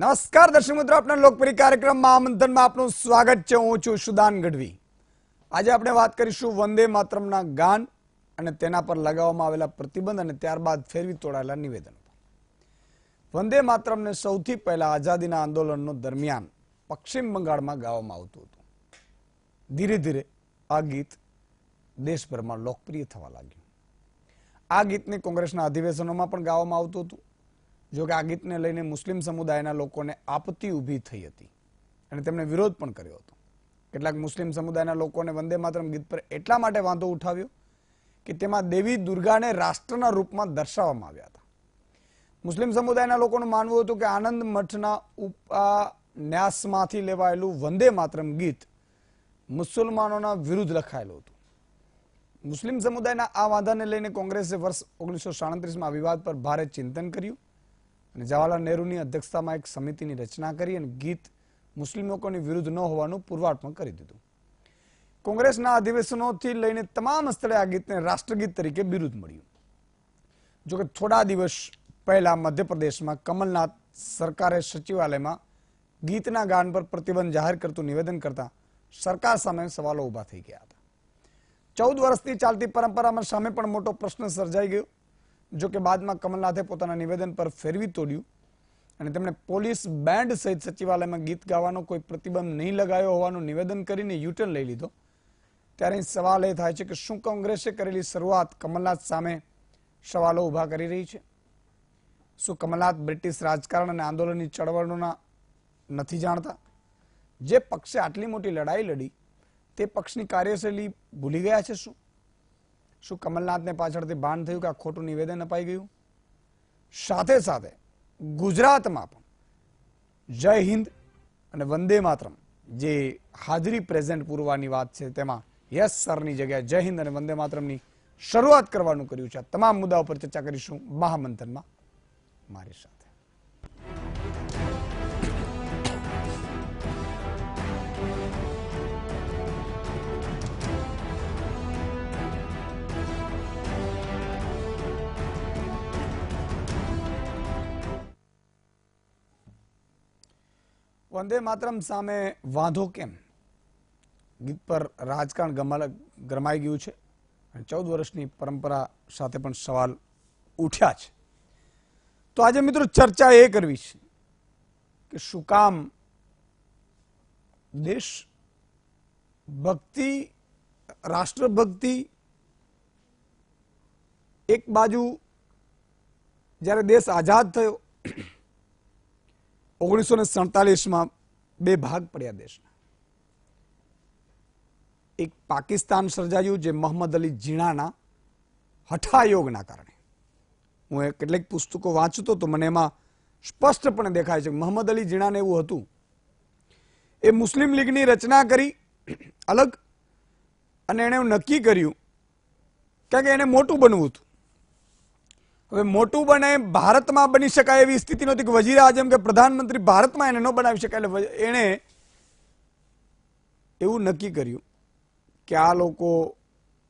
નમસ્કાર દર્શક મિત્રો, આપના લોકપ્રિય કાર્યક્રમ મહામંથનમાં આપનું સ્વાગત છે. હું છું સુદાન ગઢવી. આજે આપણે વાત કરીશું વંદે માતરમના ગાન અને તેના પર લગાવવામાં આવેલા પ્રતિબંધ અને ત્યારબાદ ફેરવી તોડાયેલા નિવેદનો પર. વંદે માતરમને સૌથી પહેલા આઝાદીના આંદોલનનો દરમિયાન પશ્ચિમ બંગાળમાં ગાવામાં આવતું હતું. ધીરે ધીરે આ ગીત દેશભરમાં લોકપ્રિય થવા લાગ્યું. આ ગીતને કોંગ્રેસના અધિવેશનોમાં પણ ગાવામાં આવતું હતું. જો કે આ ગીતને લઈને મુસ્લિમ સમુદાયના લોકોને આપત્તિ ઊભી થઈ હતી અને તેમણે વિરોધ પણ કર્યો હતો. કેટલાક મુસ્લિમ સમુદાયના લોકોને વંદે માતરમ ગીત પર એટલા માટે વાંધો ઉઠાવ્યો કે તેમાં દેવી દુર્ગાને રાષ્ટ્રના રૂપમાં દર્શાવવામાં આવ્યા હતા. મુસ્લિમ સમુદાયના લોકોનું માનવું હતું કે આનંદ મઠના ઉપન્યાસમાંથી લેવાયેલું વંદે માતરમ ગીત મુસલમાનોના વિરુદ્ધ લખાયેલું હતું. મુસ્લિમ સમુદાયના આ વાંધાને લઈને કોંગ્રેસે વર્ષ 1937માં વિવાદ પર ભારે ચિંતન કર્યું અને જવાહરલાલ નહેરુની અધ્યક્ષતામાં એક સમિતિની રચના કરી અને ગીત મુસ્લિમ લોકોની વિરુદ્ધ ન હોવાનું પુરવાર પણ કરી દીધું. કોંગ્રેસના અધિવેશનોથી લઈને તમામ સ્થળે આ ગીતને રાષ્ટ્રગીત તરીકે બિરુદ મળ્યું. જોકે થોડા દિવસ પહેલા મધ્યપ્રદેશમાં કમલનાથ સરકારે સચિવાલયમાં ગીતના ગાન પર પ્રતિબંધ જાહેર કરતું નિવેદન કરતા સરકાર સામે સવાલો ઉભા થઈ ગયા હતા. 14 વર્ષથી ચાલતી પરંપરામાં સામે પણ મોટો પ્રશ્ન સર્જાઈ ગયો. જો કે બાદમાં કમલનાથે પોતાના નિવેદન પર ફેરવી તોડ્યું અને તેમણે પોલીસ બેન્ડ સહિત સચિવાલયમાં ગીત ગાવાનો કોઈ પ્રતિબંધ નહીં લગાવ્યો હોવાનું નિવેદન કરીને યુટર્ન લઈ લીધો. ત્યારે સવાલ એ થાય છે કે શું કોંગ્રેસે કરેલી શરૂઆત કમલનાથ સામે સવાલો ઉભા કરી રહી છે? શું કમલનાથ બ્રિટિશ રાજકારણ અને આંદોલનની ચળવળોના નથી જાણતા? જે પક્ષે આટલી મોટી લડાઈ લડી તે પક્ષની કાર્યશૈલી ભૂલી ગયા છે? શું કમલનાથને પાછળથી ભાન થયું કે આ ખોટું નિવેદન અપાઈ ગયું? સાથે સાથે ગુજરાતમાં પણ જય હિન્દ અને વંદે માતરમ જે હાજરી પ્રેઝન્ટ પૂરવાની વાત છે તેમાં યસ સરની જગ્યાએ જય હિન્દ અને વંદે માતરમની શરૂઆત કરવાનું કર્યું છે. આ તમામ મુદ્દાઓ પર ચર્ચા કરીશું મહામંથનમાં મારી સાથે. વંદે માતરમ સામે વાંધો કેમ? ગીત પર રાજકારણ ગરમાઈ ગયું છે અને 14 વર્ષની પરંપરા સાથે પણ સવાલ ઉઠ્યા છે. તો આજે મિત્રો ચર્ચા એ કરવી છે કે શું કામ દેશ ભક્તિ, રાષ્ટ્રભક્તિ એક બાજુ જ્યારે દેશ આઝાદ થયો 1947માં બે ભાગ પડ્યા દેશના. એક પાકિસ્તાન સર્જાયું જે મોહમ્મદ અલી જીણાના હઠાયોગના કારણે. હું કેટલીક પુસ્તકો વાંચતો તો મને એમાં સ્પષ્ટપણે દેખાય છે કે મોહમ્મદ અલી જીણાને એવું હતું એ મુસ્લિમ લીગની રચના કરી અલગ અને એણે નક્કી કર્યું કારણ કે એને મોટું બનવું હતું. હવે મોટું બને ભારતમાં બની શકાય એવી સ્થિતિ નહોતી કે વઝીર આઝમ કે પ્રધાનમંત્રી ભારતમાં એને ન બનાવી શકાય. એટલે એણે એવું નક્કી કર્યું કે આ લોકો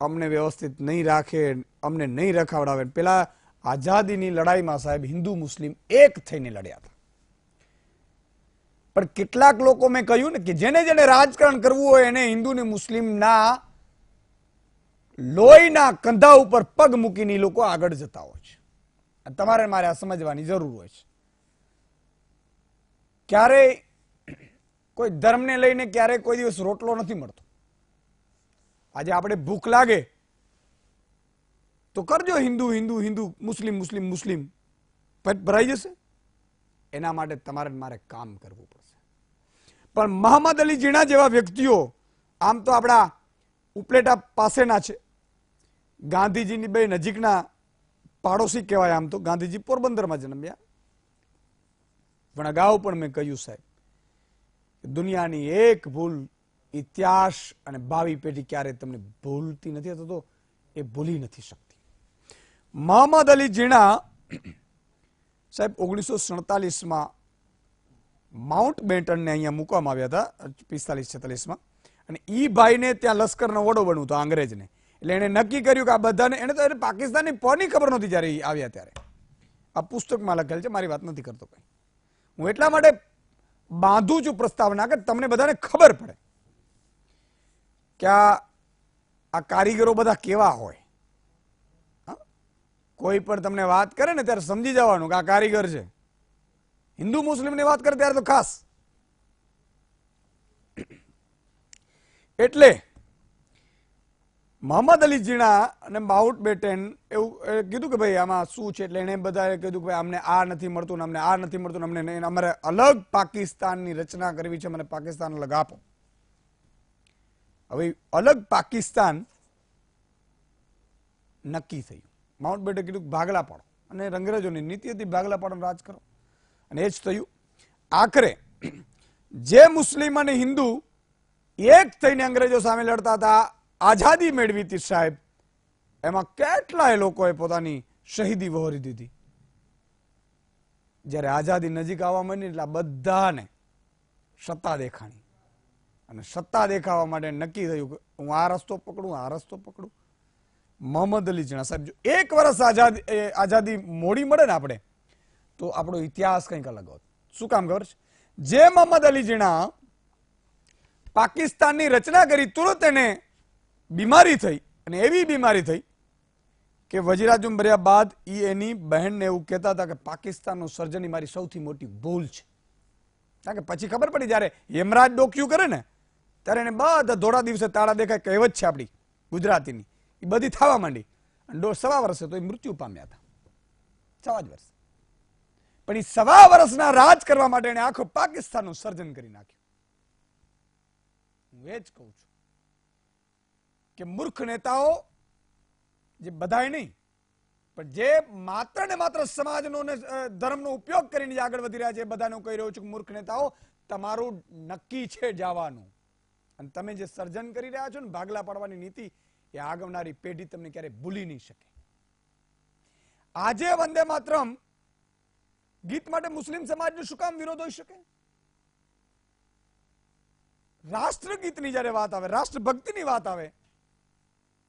અમને વ્યવસ્થિત નહીં રાખે, અમને નહીં રખાવડાવે. પેલા આઝાદીની લડાઈમાં સાહેબ હિન્દુ મુસ્લિમ એક થઈને લડ્યા હતા. પણ કેટલાક લોકો મેં કહ્યું ને કે જેને જેને રાજકારણ કરવું હોય એને હિન્દુ ને મુસ્લિમના લોહીના કંધા ઉપર પગ મૂકીને લોકો આગળ જતા હોય છે. તમારે મારે આ સમજવાની જરૂર હોય છે. ક્યારેય કોઈ ધર્મને લઈને ક્યારેય કોઈ દિવસ રોટલો નથી મળતો. આજે આપણે ભૂખ લાગે તો કરજો હિન્દુ હિન્દુ હિન્દુ, મુસ્લિમ મુસ્લિમ મુસ્લિમ, પેટ ભરાઈ જશે. એના માટે તમારે મારે કામ કરવું પડશે. પણ મોહમ્મદ અલી જીણા જેવા વ્યક્તિઓ આમ તો આપણા ઉપલેટા પાસેના છે, ગાંધીજીની બે નજીકના પાડોશી કહેવાય. આમ તો ગાંધીજી પોરબંદરમાં જન્મ્યા, પણ અગાઉ પણ મેં કહ્યું સાહેબ દુનિયાની એક ભૂલ ઇતિહાસ અને ભાવિ પેઢી ક્યારે તમને ભૂલતી નથી અથવા તો એ ભૂલી નથી શકતી. મોહમ્મદ અલી જીણા સાહેબ 1947માં માઉન્ટ બેટનને અહીંયા મૂકવામાં આવ્યા હતા 45-46માં અને ઈ ભાઈને ત્યાં લશ્કરનો વડો બનવું હતો અંગ્રેજને. એટલે એને નક્કી કર્યું કે આ બધાને, એને તો એને પાકિસ્તાનની પરની ખબર નહોતી જ્યારે આવ્યા ત્યારે. આ પુસ્તકમાં લખેલ છે, મારી વાત નથી કરતો કઈ. હું એટલા માટે બાંધું છું પ્રસ્તાવના કે તમને બધાને ખબર પડે કે આ કારીગરો બધા કેવા હોય. કોઈ પણ તમને વાત કરે ને ત્યારે સમજી જવાનું કે આ કારીગર છે. હિન્દુ મુસ્લિમની વાત કરે ત્યારે તો ખાસ. એટલે મોહમ્મદ અલી જીણા અને માઉન્ટ બેટેન એવું કીધું કે ભાઈ આમાં શું છે, એટલે એને બધાએ કીધું કે ભાઈ અમને આ નથી મળતું ને અમને આ નથી મળતું ને અમને અમારે અલગ પાકિસ્તાનની રચના કરવી છે, મને પાકિસ્તાન અલગ આપો. હવે અલગ પાકિસ્તાન નક્કી થયું. માઉન્ટ બેટે કીધું ભાગલા પાડો, અને અંગ્રેજોની નીતિ હતી ભાગલા પાડો રાજ કરો, અને એ જ થયું. આખરે જે મુસ્લિમ અને હિન્દુ એક થઈને અંગ્રેજો સામે લડતા હતા, આઝાદી મેળવી હતી સાહેબ, એમાં કેટલાય લોકોએ પોતાની શહીદી વહોરી દીધી. જ્યારે આઝાદી નજીક આવવા માંડી એટલે બધાને સત્તા દેખાણી, અને સત્તા દેખાવા માટે નક્કી થયું કે હું આ રસ્તો પકડું, આ રસ્તો પકડું. મોહમ્મદ અલી જીણા સાહેબ, જો 1 વર્ષ આઝાદી મોડી મળે ને આપણે, તો આપણો ઇતિહાસ કંઈક અલગ હોત. શું કામ ખબર છે? જે મોહમ્મદ અલી જીણા પાકિસ્તાનની રચના કરી, તુરંત એને બીમારી થઈ, અને એવી બીમારી થઈ કે વજીરાજુમ ભર્યા બાદ એની બહેનને એવું કહેતા હતા કે પાકિસ્તાનનું સર્જન મારી સૌથી મોટી ભૂલ છે. કારણ કે પછી ખબર પડી જ્યારે યમરાજ ડોક્યું કરે ને ત્યારે એને બધા ધોળા દિવસે તાળા દેખાય કહેવત છે આપણી ગુજરાતીની, એ બધી થવા માંડી. અને 1.25 વર્ષે તો એ મૃત્યુ પામ્યા હતા. 1.25 વર્ષ. પણ એ 1.25 વર્ષના રાજ કરવા માટે એને આખો પાકિસ્તાનનું સર્જન કરી નાખ્યું. હું એ જ કહું છું કે મૂર્ખ નેતાઓ, જે બધાય નહીં પણ જે માત્ર ને માત્ર સમાજનો ને ધર્મનો ઉપયોગ કરીને આગળ વધી રહ્યા છે, બધાને હું કહી રહ્યો છું કે મૂર્ખ નેતાઓ, તમારું નક્કી છે જવાનું. અને તમે જે સર્જન કરી રહ્યા છો ને ભાગલા પાડવાની નીતિ, એ આગળનારી પેઢી તમને ક્યારેય ભૂલી નહીં શકે. આજે વંદે માતરમ ગીત માટે મુસ્લિમ સમાજનો શું કામ વિરોધ હોઈ શકે? રાષ્ટ્રગીતની જયારે વાત આવે, રાષ્ટ્રભક્તિની વાત આવે,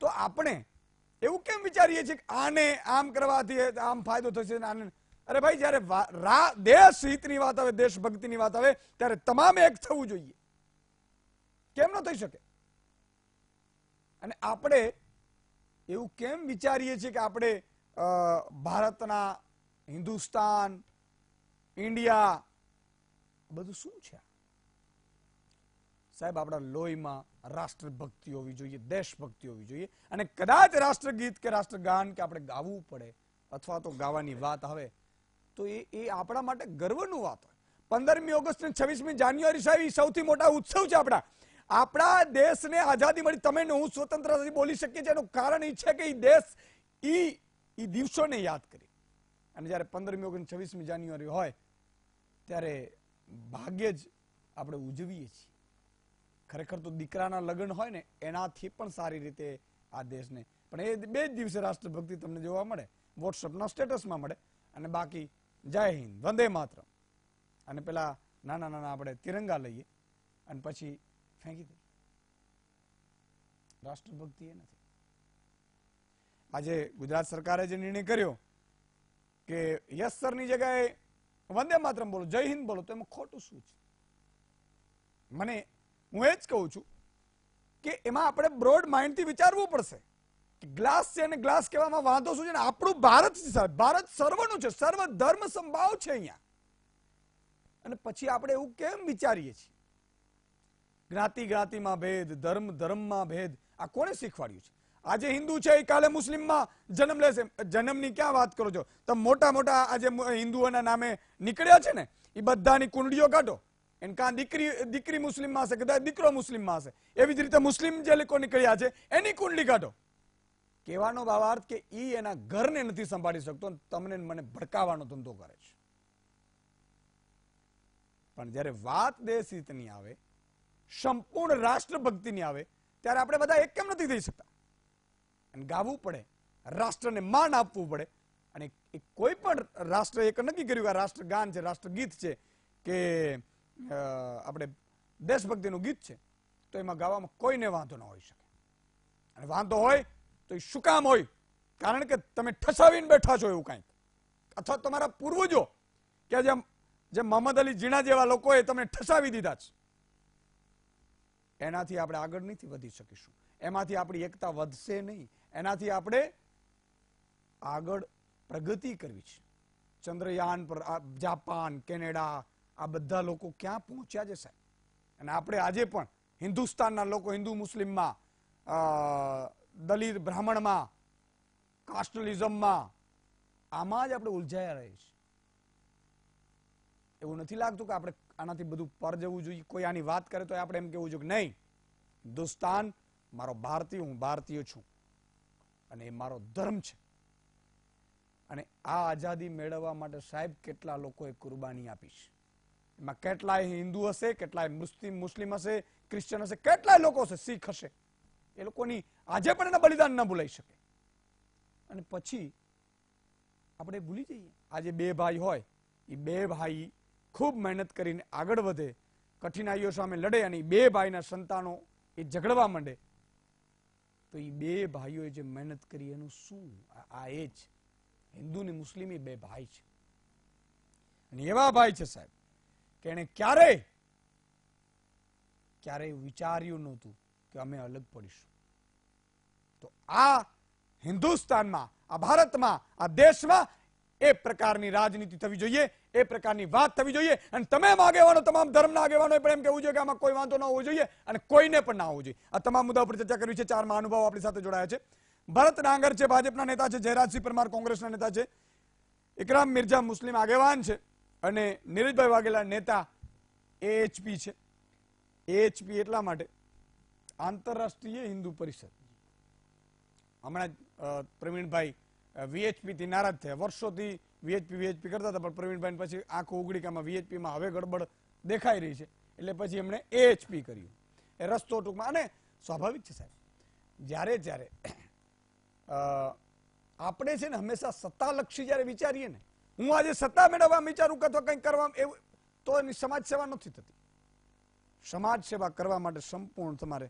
તો આપણે એવું કેમ વિચારીએ છીએ કે આને આમ કરવાથી આમ ફાયદો થશે? અરે ભાઈ, જયારે દેશ હિતની વાત આવે, દેશભક્તિની વાત આવે, ત્યારે તમામે એક થવું જોઈએ. કેમ ન થઈ શકે? અને આપણે એવું કેમ વિચારીએ છીએ કે આપણે ભારતના, હિન્દુસ્તાન, ઇન્ડિયા, બધું શું છે? સાહેબ, આપણા લોહીમાં રાષ્ટ્રભક્તિ હોવી જોઈએ, દેશભક્તિ હોવી જોઈએ. અને કદાચ રાષ્ટ્રગીત કે રાષ્ટ્રગાન કે આપણે ગાવું પડે, અથવા તો ગાવાની વાત આવે, તો એ આપણા માટે ગર્વનું વાત હોય. 15મી ઓગસ્ટ અને 26મી જાન્યુઆરી સાહેબ, એ સૌથી મોટા ઉત્સવ છે આપણા દેશને આઝાદી મળી. તમે ને હું સ્વતંત્રતાથી બોલી શકીએ છીએ. એનું કારણ એ છે કે એ દેશ એ દિવસોને યાદ કરી. અને જ્યારે 15મી ઓગસ્ટ 26મી જાન્યુઆરી હોય ત્યારે ભાગ્યે જ આપણે ઉજવીએ છીએ. ખરેખર તો દીકરાના લગ્ન હોય ને એનાથી પણ સારી રીતે આ દેશને, પણ એ 2 જ દિવસે રાષ્ટ્રભક્તિ તમને જોવા મળે, વોટ્સઅપના સ્ટેટસમાં મળે. અને બાકી જય હિન્દ, વંદે માતરમ, અને પેલા નાના નાના આપણે તિરંગા લઈએ અને પછી ફેંકી દઈએ. રાષ્ટ્રભક્તિ એ નથી. આજે ગુજરાત સરકારે જે નિર્ણય કર્યો કે યસ સરની જગ્યાએ વંદે માતરમ બોલો, જય હિન્દ બોલો, તો એમાં ખોટું શું છે? હું એ જ કહું છું કે એમાં આપણે બ્રોડ માઇન્ડથી વિચારવું પડશે કે ગ્લાસ છે અને ગ્લાસ કહેવામાં વાંધો શું છે? ને આપણું ભારત છે સાહેબ, ભારત સર્વનું છે, સર્વ ધર્મ સંભાવ છે અહીંયા. અને પછી આપણે એવું કેમ વિચારીએ છીએ? જ્ઞાતિ જ્ઞાતિમાં ભેદ, ધર્મ ધર્મમાં ભેદ, આ કોણે શીખવાડ્યું છે? આજે હિન્દુ છે એ કાલે મુસ્લિમમાં જન્મ લેશે. જન્મની ક્યાં વાત કરો છો તમે? મોટા મોટા આજે હિન્દુઓના નામે નીકળ્યા છે ને, એ બધાની કુંડળીઓ કાઢો. એને કાં દીકરી મુસ્લિમમાં હશે, કદાચ દીકરો મુસ્લિમમાં હશે. એવી જ રીતે મુસ્લિમ જે લોકો નીકળ્યા છે એની કુંડલી કાઢો. કહેવાનો ભાવાર્થ કે એ એના ઘરને નથી સંભાળી શકતો, તમને મને ભડકાવાનો ધંધો કરે છે. પણ જ્યારે વાત દેશ હિતની આવે, સંપૂર્ણ રાષ્ટ્રભક્તિની આવે, ત્યારે આપણે બધા એક કેમ નથી થઈ શકતા? અને ગાવું પડે, રાષ્ટ્રને માન આપવું પડે. અને કોઈ પણ રાષ્ટ્ર એક નક્કી કર્યું કે રાષ્ટ્રગાન છે, રાષ્ટ્રગીત છે કે આપણે દેશભક્તિનું ગીત છે, તો એમાં ગાવામાં કોઈને વાંધો ન હોઈ શકે. અને વાંધો હોય તો એ શું કામ હોય? કારણ કે તમે ઠસાવીને બેઠા છો એવું કંઈક, અથવા તમારા પૂર્વજો કે જે મોહમ્મદ અલી જીણા જેવા લોકોએ તમને ઠસાવી દીધા છે, એનાથી આપણે આગળ નથી વધી શકીશું. એમાંથી આપણી એકતા વધશે નહીં. એનાથી આપણે આગળ પ્રગતિ કરવી છે. ચંદ્રયાન પર જાપાન, કેનેડા, આ બધા લોકો ક્યાં પહોંચ્યા છે સાહેબ? અને આપણે આજે પણ હિન્દુસ્તાનના લોકો હિન્દુ મુસ્લિમમાં, દલિત બ્રાહ્મણમાં, કાસ્ટલિઝમમાં, આમાં જ આપણે ઉલઝાયા રહીએ છીએ. એવું નથી લાગતું કે આપણે આનાથી બધું પર જવું જોઈએ? કોઈ આની વાત કરે તો આપણે એમ કેવું જોઈએ કે નહીં, હિન્દુસ્તાન મારો ભારતીય, હું ભારતીય છું અને એ મારો ધર્મ છે. અને આ આઝાદી મેળવવા માટે સાહેબ કેટલા લોકોએ કુરબાની આપી છે. એમાં કેટલાય હિન્દુ હશે, કેટલાય મુસ્લિમ હશે, ક્રિશ્ચન હશે, કેટલાય લોકો હશે, શીખ હશે. એ લોકોની આજે પણ એના બલિદાન ન ભૂલાઈ શકે. અને પછી આપણે ભૂલી જઈએ. આજે બે ભાઈ હોય, એ બે ભાઈ ખૂબ મહેનત કરીને આગળ વધે, કઠિનાઈઓ સામે લડે અને બે ભાઈના સંતાનો એ ઝઘડવા માંડે, તો એ બે ભાઈઓએ જે મહેનત કરી એનું શું? આ એ જ હિન્દુ ને મુસ્લિમ એ બે ભાઈ છે. અને એવા ભાઈ છે સાહેબ કે એને ક્યારેય વિચાર્યું નહોતું કે અમે અલગ પડીશું. તો આ હિન્દુસ્તાનમાં, આ ભારતમાં, આ દેશમાં એ પ્રકારની રાજનીતિ થવી જોઈએ, એ પ્રકારની વાત થવી જોઈએ. અને તમામ આગેવાનો, તમામ ધર્મના આગેવાનો પણ એમ કહેવું જોઈએ કે આમાં કોઈ વાંધો ન હોવો જોઈએ અને કોઈને પણ ના હોવો જોઈએ. આ તમામ મુદ્દા ઉપર ચર્ચા કરવી છે. 4 મહાનુભાવો આપણી સાથે જોડાયા છે. ભરત ડાંગર છે, ભાજપના નેતા છે. જયરાજસિંહ પરમાર કોંગ્રેસના નેતા છે. ઇકરામ મિર્ઝા મુસ્લિમ આગેવાન છે અને નીરજભાઈ વાઘેલા નેતા એએચપી છે. એએચપી એટલા માટે આંતરરાષ્ટ્રીય હિન્દુ પરિષદ. હમણાં પ્રવીણભાઈ વીએચપી થી નારાજ થયા. વર્ષોથી વીએચપી કરતા હતા, પણ પ્રવીણભાઈ પછી આંખો ઉગડી કે આમાં વીએચપીમાં હવે ગડબડ દેખાઈ રહી છે, એટલે પછી એમણે એએચપી કર્યું. એ રસ્તો ટૂંકમાં. અને સ્વાભાવિક છે સાહેબ, જ્યારે આપણે છે ને હંમેશા સત્તાલક્ષી જ્યારે વિચારીએ ને, હું આજે સત્તા મેળવવા વિચારું કે અથવા કંઈક કરવા, એવું તો એની સમાજ સેવા નથી થતી. સમાજ સેવા કરવા માટે તમારે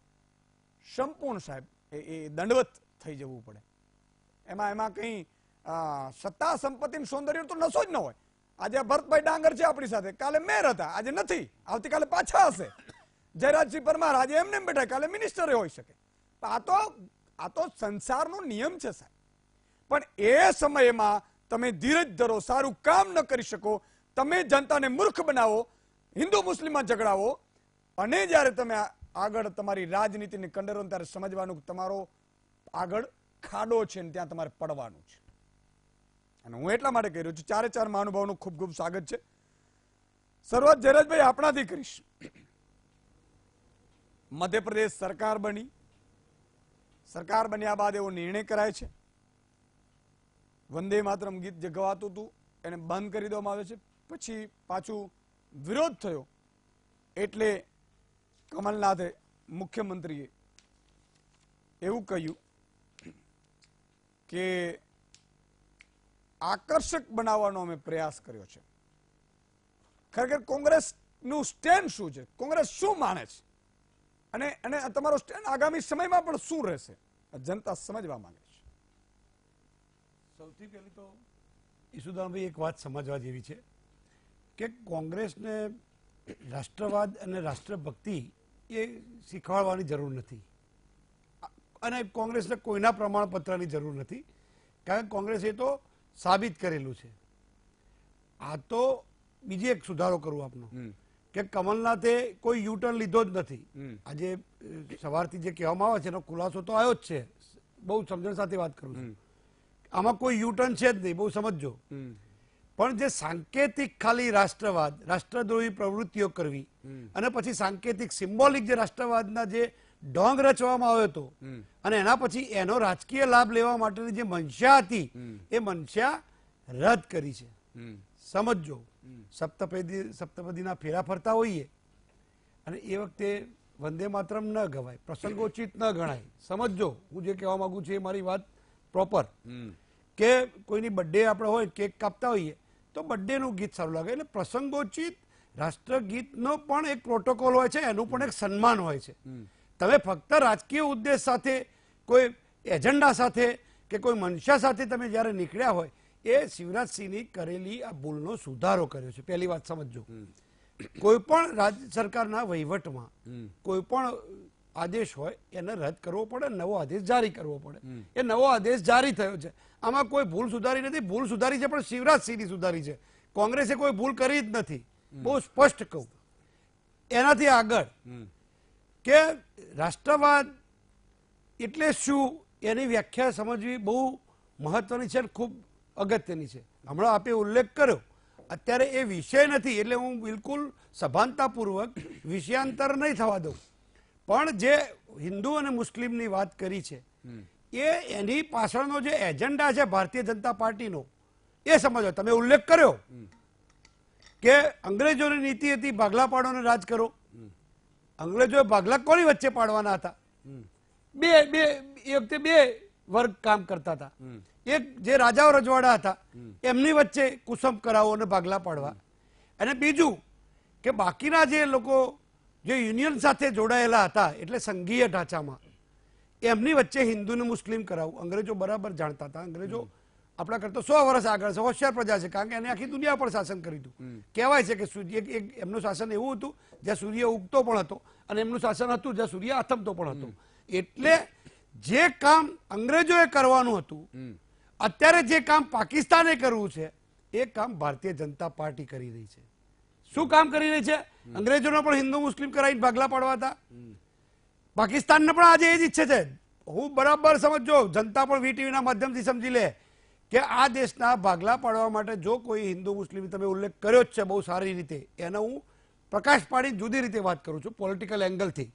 સંપૂર્ણ સાહેબ એ દંડવત થઈ જવું પડે. એમાં કઈ સત્તા, સંપત્તિ, સૌંદર્ય તો નશો જ ન હોય. આજે ભરતભાઈ ડાંગર છે આપણી સાથે, કાલે મેયર હતા, આજે નથી, આવતીકાલે પાછા હશે. જયરાજસિંહ પરમાર આજે એમને બેઠા, કાલે મિનિસ્ટરે હોઈ શકે. આ તો સંસારનો નિયમ છે સાહેબ. પણ એ સમયમાં તમે ધીરજ ધરો, સારું કામ ન કરી શકો, તમે જનતાને મૂર્ખ બનાવો, હિન્દુ મુસ્લિમમાં ઝઘડાવો, અને જ્યારે તમે આગળ તમારી રાજનીતિને કંડરો ત્યારે સમજવાનું તમારો આગળ ખાડો છે ને ત્યાં તમારે પડવાનું છે. અને હું એટલા માટે કહી રહ્યો છું, 4 મહાનુભાવોનું ખૂબ ખૂબ સ્વાગત છે. શરૂઆત જયરાજભાઈ આપણાથી કરીશ. મધ્યપ્રદેશ સરકાર બની, સરકાર બન્યા બાદ એવો નિર્ણય કરાય છે, વંદે માતરમ ગીત જે ગવાતું હતું એને બંધ કરી દેવામાં આવે છે. પછી પાછું વિરોધ થયો એટલે કમલનાથે, મુખ્યમંત્રીએ એવું કહ્યું કે આકર્ષક બનાવવાનો અમે પ્રયાસ કર્યો છે. ખરેખર કોંગ્રેસનું સ્ટેન્ડ શું છે, કોંગ્રેસ શું માને છે, અને તમારો સ્ટેન્ડ આગામી સમયમાં પણ શું રહેશે, જનતા સમજવા માંગે છે. સૌથી પહેલી તો ઈસુદાનભાઈ એક વાત સમજવા જેવી છે કે કોંગ્રેસને રાષ્ટ્રવાદ અને રાષ્ટ્રભક્તિ એ શીખવાડવાની જરૂર નથી, અને કોંગ્રેસને કોઈના પ્રમાણપત્રની જરૂર નથી, કારણ કે કોંગ્રેસે તો સાબિત કરેલું છે. આ તો બીજી એક સુધારો કરું આપનો કે કમલનાથે કોઈ યુટર્ન લીધો જ નથી. આજે સવારથી જે કહેવામાં આવે છે એનો ખુલાસો તો આવ્યો જ છે, બહુ સમજણ સાથે વાત કરું છું. આમાં કોઈ યુટર્ન છે જ નહીં, બહુ સમજજો. પણ જે સાંકેતિક ખાલી રાષ્ટ્રવાદ, રાષ્ટ્રદ્રોહી પ્રવૃત્તિઓ કરવી અને પછી સાંકેતિક સિમ્બોલિક જે રાષ્ટ્રવાદના જે ઢોંગ રચવામાં આવ્યો હતો અને એના પછી એનો રાજકીય લાભ લેવા માટેની જે મનસા હતી એ મનસા રદ કરી છે. સમજો, સપ્તપદીના ફેરા ફરતા હોઈએ અને એ વખતે વંદે માતરમ ન ગવાય, પ્રસંગોચિત ન ગણાય. સમજો હું જે કહેવા માંગુ છું એ મારી વાત પ્રોપર. કે કોઈની બર્થડે આપણે હોય, કેક કાપતા હોઈએ તો બર્થડેનું ગીત સારું લાગે, એટલે પ્રસંગોચિત રાષ્ટ્રગીતનો પણ એક પ્રોટોકોલ હોય છે, એનું પણ એક સન્માન હોય છે. તમે ફક્ત રાજકીય ઉદ્દેશ સાથે, કોઈ એજન્ડા સાથે કે કોઈ મનસા સાથે તમે જ્યારે નીકળ્યા હોય એ શિવરાજસિંહની કરેલી આ ભૂલનો સુધારો કર્યો છે. પહેલી વાત સમજો, કોઈ પણ રાજ્ય સરકારના વહીવટમાં કોઈ પણ આદેશ હોય એને રદ કરવો પડે, નવો આદેશ જારી કરવો પડે. એ નવો આદેશ જારી થયો છે. આમાં કોઈ ભૂલ સુધારી નથી. ભૂલ સુધારી છે પણ શિવરાજસિંહની સુધારી છે. કોંગ્રેસે કોઈ ભૂલ કરી જ નથી. બહુ સ્પષ્ટ કહું. એનાથી આગળ કે રાષ્ટ્રવાદ એટલે શું એની વ્યાખ્યા સમજવી બહુ મહત્વની છે, ખૂબ અગત્યની છે. હમણાં આપે ઉલ્લેખ કર્યો, અત્યારે એ વિષય નથી એટલે હું બિલકુલ સભાનતાપૂર્વક વિષયાંતર નહીં થવા દઉં. પણ જે હિન્દુ અને મુસ્લિમની વાત કરી છે એ એની પાછળનો જે એજન્ડા છે ભારતીય જનતા પાર્ટીનો એ સમજો. તમે ઉલ્લેખ કર્યો કે અંગ્રેજોની નીતિ હતી ભાગલા પાડો અને રાજ કરો. અંગ્રેજોએ ભાગલા કોની વચ્ચે પાડવાના હતા? એ વખતે બે વર્ગ કામ કરતા હતા. એક જે રાજાઓ રજવાડા હતા એમની વચ્ચે કુસમ કરાવો અને ભાગલા પાડવા, અને બીજું કે બાકીના જે લોકો જે યુનિયન સાથે જોડાયેલા હતા એટલે સંઘીય ઢાંચામાં એમની વચ્ચે હિન્દુ ને મુસ્લિમ કરાવવું. અંગ્રેજો બરાબર જાણતા હતા. અંગ્રેજો આપણા કરતા 100 વર્ષ આગળ છે, હોશિયાર પ્રજા છે, કારણ કે એને આખી દુનિયા પર શાસન કર્યું હતું. કહેવાય છે કે એમનું શાસન એવું હતું જ્યાં સૂર્ય ઉગતો પણ હતો, અને એમનું શાસન હતું જ્યાં સૂર્ય આથમતો પણ હતો. એટલે જે કામ અંગ્રેજોએ કરવાનું હતું, અત્યારે જે કામ પાકિસ્તાને કરવું છે એ કામ ભારતીય જનતા પાર્ટી કરી રહી છે. શું કામ કરી રહી છે? અંગ્રેજોને પણ હિન્દુ મુસ્લિમ કરાવીને ભાગલા પાડવા હતા. પાકિસ્તાનને પણ આજે એ જ ઈચ્છે છે. હું બરાબર સમજો, જનતા પણ વીટીવીના માધ્યમથી સમજી લે કે આ દેશના ભાગલા પાડવા માટે જો કોઈ હિન્દુ મુસ્લિમ, તમે ઉલ્લેખ કર્યો જ છે બહુ સારી રીતે, એનો હું પ્રકાશ પાડી જુદી રીતે વાત કરું છું પોલિટિકલ એંગલથી,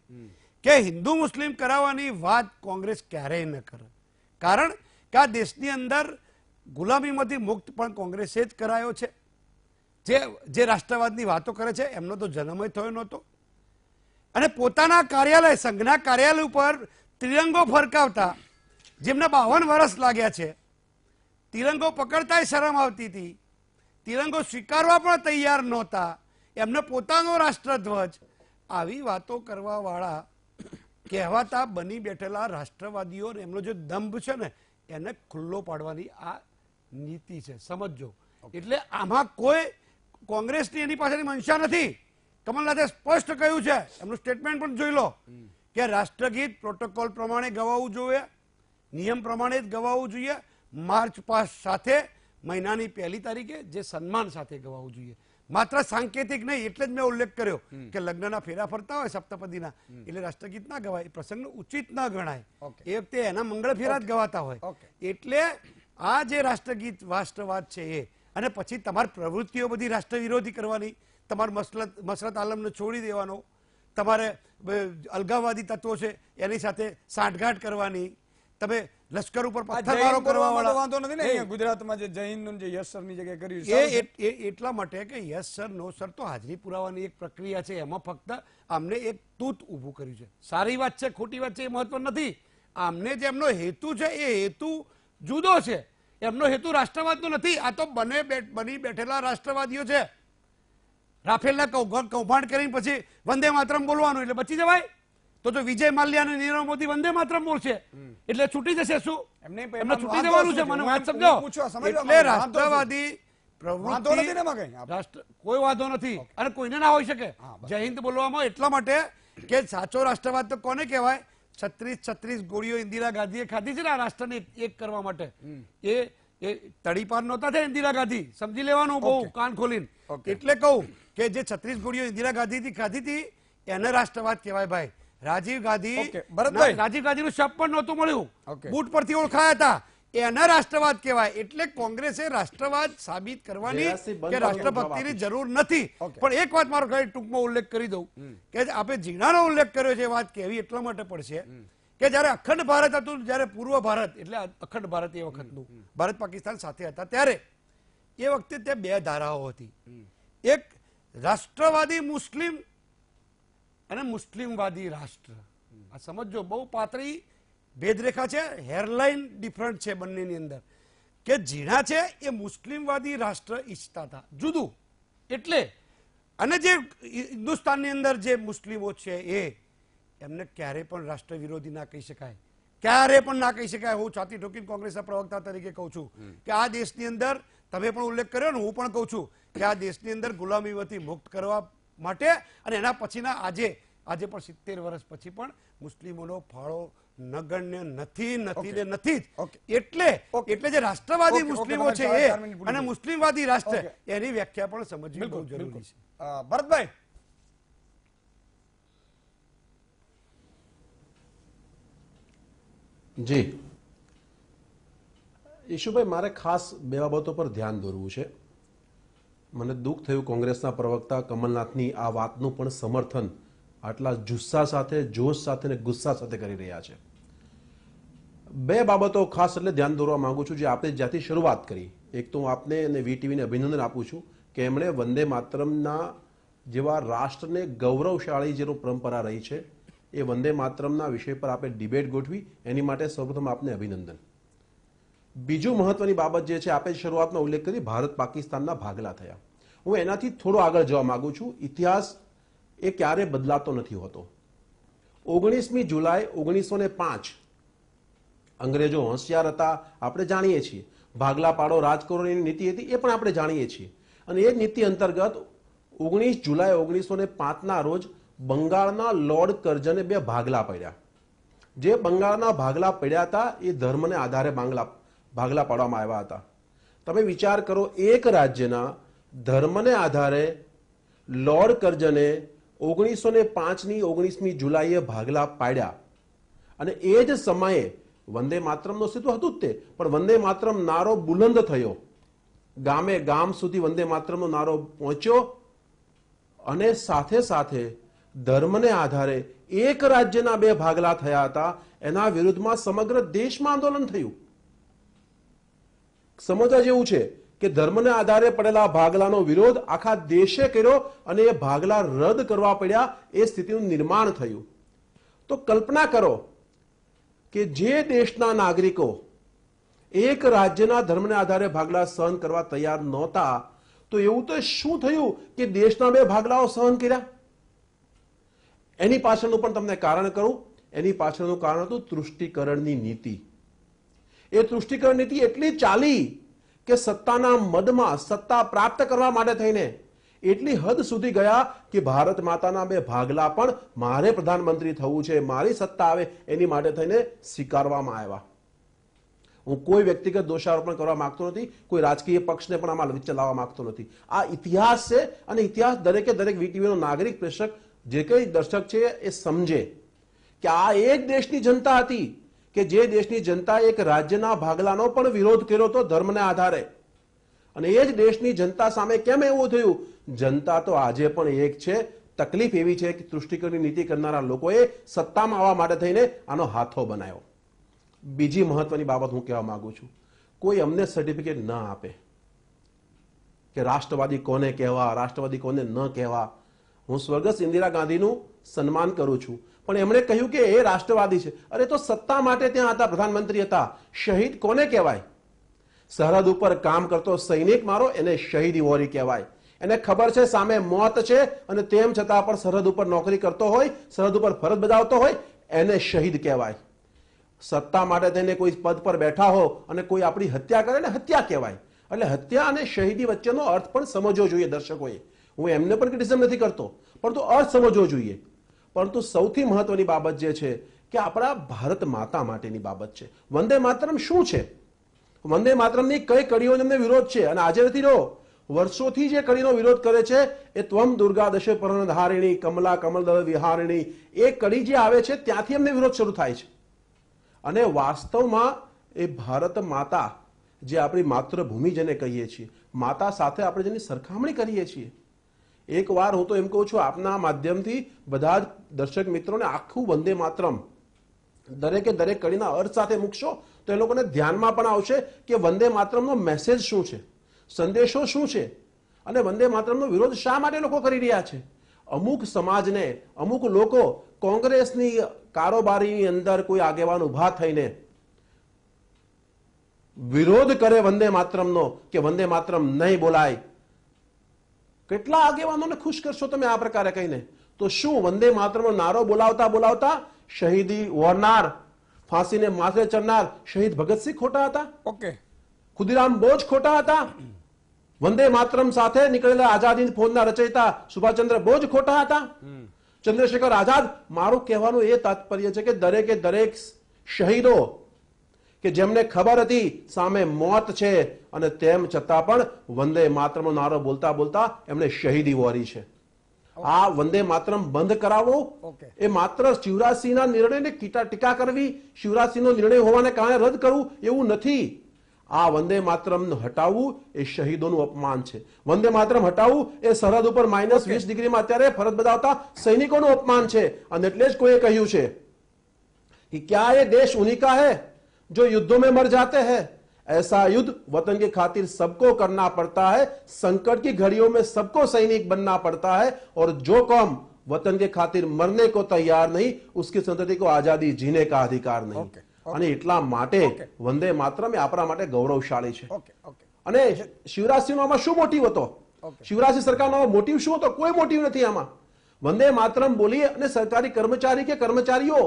કે હિન્દુ મુસ્લિમ કરાવવાની વાત કોંગ્રેસ ક્યારેય ન કરે. કારણ કે આ દેશની અંદર ગુલામીમાંથી મુક્ત પણ કોંગ્રેસે જ કરાયો છે. જે રાષ્ટ્રવાદની વાતો કરે છે એમનો તો જન્મ જ થયો નહોતો, અને પોતાના કાર્યાલય, સંઘના કાર્યાલય ઉપર તિરંગો ફરકાવતા જેમને 52 વર્ષ લાગ્યા છે, તિરંગો પકડતાય શરમ આવતી હતી, તિરંગો સ્વીકારવા પણ તૈયાર નહોતા, એમને પોતાનો રાષ્ટ્રધ્વજ, આવી વાતો કરવા વાળા કહેવાતા બની બેઠેલા રાષ્ટ્રવાદીઓ, એમનો જે દંભ છે ને એને ખુલ્લો પાડવાની આ નીતિ છે, સમજો. એટલે આમાં કોઈ કોંગ્રેસની એની પાસેની મંશા નથી. કમલનાથે સ્પષ્ટ કહ્યું છે, એમનું સ્ટેટમેન્ટ પણ જોઈ લો, કે રાષ્ટ્રગીત પ્રોટોકોલ પ્રમાણે ગવાવું જોઈએ, નિયમ પ્રમાણે જ ગવાવું જોઈએ, માર્ચ પાસ સાથે મહિનાની 1લી તારીખે જે સન્માન સાથે ગવાવું જોઈએ. માત્ર સાંકેતિક નહીં. એટલે જ મેં ઉલ્લેખ કર્યો કે લગ્નના ફેરા ફરતા હોય સપ્તપદીના, એટલે રાષ્ટ્રગીત ના ગવાય, એ પ્રસંગ ઉચિત ના ગણાય. એ વખતે એના મંગળ ફેરા જ ગવાતા હોય. એટલે આ જે રાષ્ટ્રગીત રાષ્ટ્રવાદ છે એ, અને પછી તમારી પ્રવૃત્તિઓ બધી રાષ્ટ્ર વિરોધી કરવાની, તમારે મસરત આલમને છોડી દેવાનો, તમારે અલગાવવાદી તત્વો છે એની સાથે સાંઠગાંઠ કરવાની, તમે લશ્કર ઉપર પથ્થરમારો કરવા વાળા વાંધો નથી ને. અહીંયા ગુજરાતમાં જે જય હિન્દ જે યસ સરની જગ્યાએ કર્યું એ એટલા માટે કે યસ સર નો સર તો હાજરી પુરાવાની એક પ્રક્રિયા છે. એમાં ફક્ત આમને એક તૂત ઊભું કર્યું છે. સારી વાત છે ખોટી વાત છે એ મહત્વ નથી. આમને જે એમનો હેતુ છે એ હેતુ જુદો છે. એમનો હેતુ રાષ્ટ્રવાદનો નથી. આ તો બની બેઠેલા રાષ્ટ્રવાદીઓ છે. રાફેલના કૌભાંડ કરીને પછી વંદે માતરમ બોલવાનું એટલે બચી જવાય? તો જો વિજય માલ્યા અને નીરવ મોદી વંદે માતરમ બોલશે એટલે છૂટી જશે શું? એમને છૂટી જવાનું છે. મને વાત સમજો. એટલે રાષ્ટ્રવાદી પ્રવૃત્તિ કોઈ વાંધો નથી, અને કોઈને ના હોઈ શકે જય હિન્દ બોલવામાં. એટલા માટે કે સાચો રાષ્ટ્રવાદ તો કોને કહેવાય? 36 ગોળીઓ ઇન્દિરા ગાંધીએ ખાધી છે ને આ રાષ્ટ્રને એક કરવા માટે. એ તડીપાર નહોતા થયા ઇન્દિરા ગાંધી, સમજી લેવાનું બહુ કાન ખોલીને. એટલે કહું કે જે 36 ગોળીઓ ઇન્દિરા ગાંધીથી ખાધી હતી એને રાષ્ટ્રવાદ કહેવાય ભાઈ. રાજીવ ગાંધીનું શબ પણ નહોતું મળ્યું, બૂટ પરથી ઓળખાયા હતા, એના રાષ્ટ્રવાદ કહેવાય. એટલે કોંગ્રેસે રાષ્ટ્રવાદ સાબિત કરવાની કે રાષ્ટ્રભક્તિની જરૂર નથી. પણ એક વાત મારો ટૂંકમાં ઉલ્લેખ કરી દઉં કે આપણે ઝીણાનો ઉલ્લેખ કર્યો છે, વાત કહેવી એટલા માટે પડશે કે જયારે અખંડ ભારત હતું, જયારે પૂર્વ ભારત એટલે અખંડ ભારત એ વખતનું ભારત પાકિસ્તાન સાથે હતા, ત્યારે એ વખતે ત્યાં 2 ધારાઓ હતી. એક રાષ્ટ્રવાદી મુસ્લિમ અને મુસ્લિમવાદી રાષ્ટ્ર. આ સમજો, બહુ પાતળી ભેદરેખા છે, હેરલાઇન ડિફરન્ટ છે બંનેની અંદર. કે ઝીણા છે એ મુસ્લિમવાદી રાષ્ટ્ર ઈચ્છતા હતા, જુદું. એટલે અને જે હિન્દુસ્તાનની અંદર જે મુસ્લિમો છે એ એમને ક્યારે પણ રાષ્ટ્ર વિરોધી ના કહી શકાય. ક્યારે પણ ના કહી શકાય. હું છાતી ઠોકીને કોંગ્રેસના પ્રવક્તા તરીકે કહું છું કે આ દેશની અંદર, તમે પણ ઉલ્લેખ કર્યો ને, હું પણ કહું છું કે આ દેશની અંદર ગુલામીમાંથી મુક્ત કરવા માટે અને એના પછીના આજે પણ 70 વર્ષ પછી પણ મુસ્લિમોનો ફાળો નગણ્ય નથી ને નથી જ. એટલે જે રાષ્ટ્રવાદી મુસ્લિમો છે એ અને મુસ્લિમવાદી રાષ્ટ્ર, એની વ્યાખ્યા પણ સમજવી બહુ જરૂરી છે. ભરતભાઈ, જી ઈશુભાઈ, મારે ખાસ બે બાબતો પર ધ્યાન દોરવું છે. મને દુઃખ થયું કોંગ્રેસના પ્રવક્તા કમલનાથની આ વાતનું પણ સમર્થન આટલા જુસ્સા સાથે, જોશ સાથે અને ગુસ્સા સાથે કરી રહ્યા છે. બે બાબતો ખાસ એટલે ધ્યાન દોરવા માંગુ છું, જે આપણે જ્યાંથી શરૂઆત કરી. એક તો હું આપને અને વીટીવીને અભિનંદન આપું છું કે એમણે વંદે માતરમના જેવા રાષ્ટ્રને ગૌરવશાળી જેનો પરંપરા રહી છે, એ વંદે માતરમના વિષય પર આપણે ડિબેટ ગોઠવી, એની માટે સૌપ્રથમ આપને અભિનંદન. બીજું મહત્વની બાબત જે છે, આપણે શરૂઆતમાં ઉલ્લેખ કરી ભારત પાકિસ્તાનના ભાગલા થયા. હું એનાથી થોડો આગળ જવા માંગુ છું. ઇતિહાસ એ ક્યારે બદલાતો નથી હોતો. 19મી જુલાઈ 1905 અંગ્રેજો હોશિયાર હતા, આપણે જાણીએ છીએ. ભાગલા પાડો રાજ કરોની નીતિ હતી, એ પણ આપણે જાણીએ છીએ. અને એ નીતિ અંતર્ગત 19 જુલાઈ 1905ના રોજ બંગાળના લોર્ડ કર્જને 2 ભાગલા પડ્યા. જે બંગાળના ભાગલા પડ્યા હતા એ ધર્મને આધારે ભાગલા પાડવામાં આવ્યા હતા. તમે વિચાર કરો, એક રાજ્યના ધર્મને આધારે લોર્ડ કર્જને 1905ની 19મી જુલાઈએ ભાગલા પાડ્યા. અને એ જ સમયે વંદે માતરમનું અસ્તિત્વ હતું જ તે, પણ વંદે માતરમ નારો બુલંદ થયો. ગામે ગામ સુધી વંદે માતરમનો નારો પહોંચ્યો અને સાથે સાથે ધર્મને આધારે એક રાજ્યના 2 ભાગલા થયા હતા. એના વિરુદ્ધમાં સમગ્ર દેશમાં આંદોલન થયું. સમજવા જેવું છે કે ધર્મને આધારે પડેલા ભાગલાનો વિરોધ આખા દેશે કર્યો અને એ ભાગલા રદ કરવા પડ્યા. એ સ્થિતિનું નિર્માણ થયું. તો કલ્પના કરો કે જે દેશના નાગરિકો એક રાજ્યના ધર્મને આધારે ભાગલા સહન કરવા તૈયાર નહોતા, તો એવું તો શું થયું કે દેશના 2 ભાગલાઓ સહન કર્યા? એની પાછળનું પણ તમને કારણ કરું. એની પાછળનું કારણ હતું તૃષ્ટિકરણની નીતિ. એ તૃષ્ટિકરણ નીતિ એટલી ચાલી કે સત્તાના મદમાં સત્તા પ્રાપ્ત કરવા માટે થઈને એટલી હદ સુધી ગયા કે ભારત માતાના 2 ભાગલા પણ મારે પ્રધાનમંત્રી થવું છે, મારી સત્તા આવે એની માટે થઈને સ્વીકારવામાં આવ્યા. હું કોઈ વ્યક્તિગત દોષારોપણ કરવા માંગતો નથી, કોઈ રાજકીય પક્ષને પણ આમાં વચ્ચે લાવવા માંગતો નથી. આ ઇતિહાસ છે અને ઇતિહાસ દરેકે દરેક વીટીવીનો નાગરિક પ્રેક્ષક જે કઈ દર્શક છે એ સમજે કે આ એક દેશની જનતા હતી કે જે દેશની જનતાએ એક રાજ્યના ભાગલાનો પણ વિરોધ કર્યો હતો ધર્મને આધારે. અને એ જ દેશની જનતા સામે કેમ એવું થયું? જનતા તો આજે પણ એક છે. તકલીફ એવી છે કે તૃષ્ટિકરણની નીતિ કરનારા લોકોએ સત્તામાં આવવા માટે થઈને આનો હાથો બનાવ્યો. બીજી મહત્વની બાબત હું કહેવા માંગુ છું, કોઈ અમને સર્ટિફિકેટ ન આપે કે રાષ્ટ્રવાદી કોને કહેવા, રાષ્ટ્રવાદી કોને ન કહેવા. હું સ્વર્ગસ્થ ઇન્દિરા ગાંધીનું સન્માન કરું છું, પણ એમણે કહ્યું કે એ રાષ્ટ્રવાદી છે. અરે તો સત્તા માટે ત્યાં હતા, પ્રધાનમંત્રી હતા. શહીદ કોને કહેવાય? સરહદ ઉપર કામ કરતો સૈનિક મારો, એને શહીદી વોરી કહેવાય. એને ખબર છે સામે મોત છે અને તેમ છતાં પણ સરહદ ઉપર નોકરી કરતો હોય, સરહદ ઉપર ફરજ બજાવતો હોય, એને શહીદ કહેવાય. સત્તા માટે થઈને કોઈ પદ પર બેઠા હો અને કોઈ આપણી હત્યા કરે ને હત્યા કહેવાય. એટલે હત્યા અને શહીદી વચ્ચેનો અર્થ પણ સમજવો જોઈએ દર્શકોએ. હું એમને પણ ક્રિટિસિઝમ નથી કરતો, પરંતુ અર્થ સમજવો જોઈએ. પરંતુ સૌથી મહત્વની બાબત જે છે કે આપણા ભારત માતા માટેની બાબત છે. વંદે માતરમ શું છે? વંદે માતરમની કઈ કડીઓનો એમને વિરોધ છે? અને આજે નથી રહ્યો, વર્ષોથી જે કડીનો વિરોધ કરે છે એ ત્વમ દુર્ગા દશ પર્ણધારિણી કમલા કમલદળ વિહારિણી, એ કડી જે આવે છે ત્યાંથી એમને વિરોધ શરૂ થાય છે. અને વાસ્તવમાં એ ભારત માતા, જે આપણી માતૃભૂમિ જેને કહીએ છીએ, માતા સાથે આપણે જેની સરખામણી કરીએ છીએ. એક વાર હું તો એમ કહું છું, આપના માધ્યમથી બધા જ દર્શક મિત્રોને આખું વંદે માતરમ દરેકે દરેક કડીના અર્થ સાથે મૂકશો તો એ લોકોને ધ્યાનમાં પણ આવશે કે વંદે માતરમનો મેસેજ શું છે, સંદેશો શું છે, અને વંદે માતરમનો વિરોધ શા માટે લોકો કરી રહ્યા છે. અમુક સમાજને, અમુક લોકો કોંગ્રેસની કારોબારીની અંદર કોઈ આગેવાન ઉભા થઈને વિરોધ કરે વંદે માતરમનો કે વંદે માતરમ નહીં બોલાય. કેટલા આગેવાનોને ખુશ કરશો તમે આ પ્રકારે કહીને? તો શું વંદે માતરમનો નારો બોલાવતા બોલાવતા શહીદી વોરનાર ફાંસીને માથે ચડનાર શહીદ ભગતસિંહ ખોટા હતા? ઓકે, ખુદીરામ બોઝ ખોટા હતા? વંદે માતરમ સાથે નીકળેલા આઝાદી ફૌજના રચયિતા સુભાષચંદ્ર બોઝ ખોટા હતા? ચંદ્રશેખર આઝાદ? મારું કહેવાનું એ તાત્પર્ય છે કે દરેકે દરેક શહીદો કે જેમને ખબર હતી સામે મોત છે અને તેમ છતાં પણ વંદે માતરમનો નારો બોલતા બોલતા એમણે શહીદી વહોરી છે. આ વંદે માતરમ બંધ કરાવો ઓકે. એ માત્ર શિવરાજસિંહના નિર્ણયને ટીકા કરવી, શિવરાજસિંહનો નિર્ણય હોવાને કારણે રદ કરવું એવું નથી. આ વંદે માતરમ હટાવવું એ શહીદોનું અપમાન છે. વંદે માતરમ હટાવવું એ સરહદ ઉપર -20 ડિગ્રીમાં અત્યારે ફરજ બજાવતા સૈનિકોનું અપમાન છે. અને એટલે જ કોઈએ કહ્યું છે कि क्या ये देश उन्हीं का है जो युद्धों में मर जाते हैं? ऐसा युद्ध वतन की खातिर सबको करना पड़ता है. संकट की घड़ियों में सबको सैनिक बनना पड़ता है. और जो कौम वतन के खातिर मरने को तैयार नहीं, उसकी संतति को आजादी जीने का अधिकार नहीं. અને એટલા માટે વંદે માતરમ એ આપણા માટે ગૌરવશાળી છે. અને શિવરાજસિંહનો આમાં શું મોટિવ હતો? શિવરાજસિંહ સરકારનો મોટિવ શું હતો? કોઈ મોટિવ નથી આમાં. વંદે માતરમ બોલી અને સરકારી કર્મચારી કે કર્મચારીઓ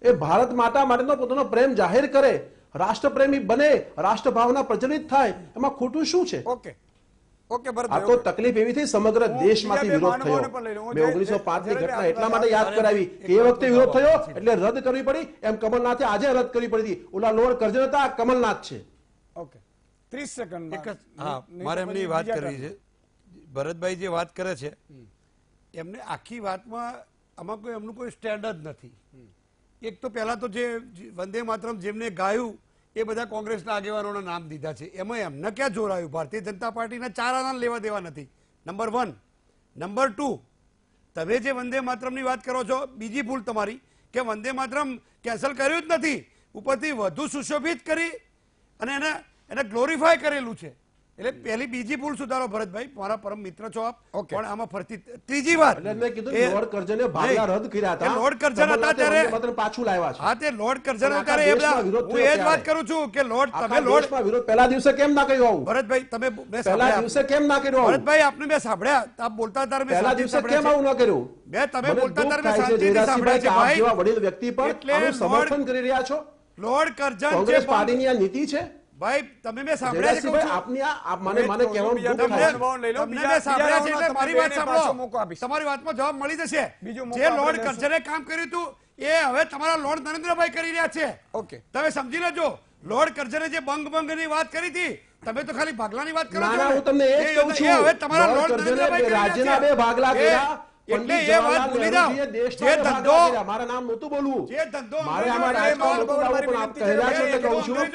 એ ભારત માતા માટેનો પોતાનો પ્રેમ જાહેર કરે, રાષ્ટ્રપ્રેમી બને, રાષ્ટ્રભાવના પ્રજ્વલિત થાય, એમાં ખોટું શું છે? ઓકે ઓકે, આ તો તકલીફ એવી થઈ, સમગ્ર દેશમાંથી વિરોધ થયો. મેં 1905 ની ઘટના એટલા માટે યાદ કરાવી કે એ વખતે વિરોધ થયો એટલે રદ કરવી પડી. એમ કમલનાથે આજે રદ કરવી પડી. ઓલા લોર્ડ કરજણ હતા, આ કમલનાથ છે. Okay, 30 second. હા, મારે એમની વાત કરવી છે. ભરતભાઈ જે વાત કરે છે એમને આખી વાતમાં આમાં કોઈ એમનું કોઈ સ્ટેન્ડ જ નથી. એક તો પહેલા તો જે વંદે માતરમ જેમને ગાયું એ બધા કોંગ્રેસના આગેવાનોના નામ દીધા છે. એમાં એમને ક્યાં જોર આવ્યું? ભારતીય જનતા પાર્ટીના 4 આના લેવા દેવા નથી. નંબર 1. નંબર 2, તમે જે વંદે માતરમની વાત કરો છો, બીજી ભૂલ તમારી કે વંદે માતરમ કેન્સલ કર્યું જ નથી, ઉપરથી વધુ સુશોભિત કરી અને એને ગ્લોરીફાય કરેલું છે. એટલે પહેલી બીજી ભૂલ સુધારો ભરતભાઈ, મારા પરમ મિત્ર છો આપ, પણ આમાં ફરતી ત્રીજી વાત એટલે મેં કીધું લોર્ડ કરજણે ભાગલા રદ કર્યા હતા. લોર્ડ કરજણ હતા ત્યારે માત્ર પાછું લાવ્યા છે. હા, તે લોર્ડ કરજણ હતા ત્યારે હું એ જ વાત કરું છું કે લોર્ડ તમે લોર્ડમાં વિરોધ પહેલા દિવસે કેમ ના કર્યો? આવું ભરતભાઈ તમે પહેલા દિવસે કેમ ના કર્યો? ભરતભાઈ આપને મેં સાંભળ્યા, આપ બોલતા હતા મેં પહેલા દિવસે કેમ આવું ના કર્યું? બે તમે બોલતા હતા મેં શાંતિથી શાંતિથી સાંભળ્યા છે ભાઈ. જેવા વડીલ વ્યક્તિ પર આનું સમર્થન કરી રહ્યા છો. લોર્ડ કરજણ કોંગ્રેસ પાર્ટીની આ નીતિ છે. ભાઈ તમે મેં સાંભળ્યા છે કહું છું. આપની આ મને કહેવાનું દુઃખ થાય છે. તમને મેં સાંભળ્યા છે એટલે મારી વાત સાંભળો. તમારી વાતમાં જવાબ મળી જશે. જે લોર્ડ કરજણે કામ કર્યું હતું એ હવે તમારા લોર્ડ નરેન્દ્રભાઈ કરી રહ્યા છે. ઓકે, તમે સમજી લેજો. લોર્ડ કરજણે જે બંગની વાત કરી હતી, તમે તો ખાલી ભાગલાની વાત કરો છો. ના, હું તમને એ જ કહું છું. હવે તમારા લોર્ડ નરેન્દ્રભાઈ કરી રહ્યા છે. રાજ્યના 2 ભાગલા કર્યા. એટલે એ વાત ભૂલી જાઓ. જે ધંધો મારા નામ નહોતું બોલવું, જે ધંધો મારે આમાં રાજકારણ નહોતું લાવવું, પણ આપ કહી રહ્યા છો એટલે કહું છું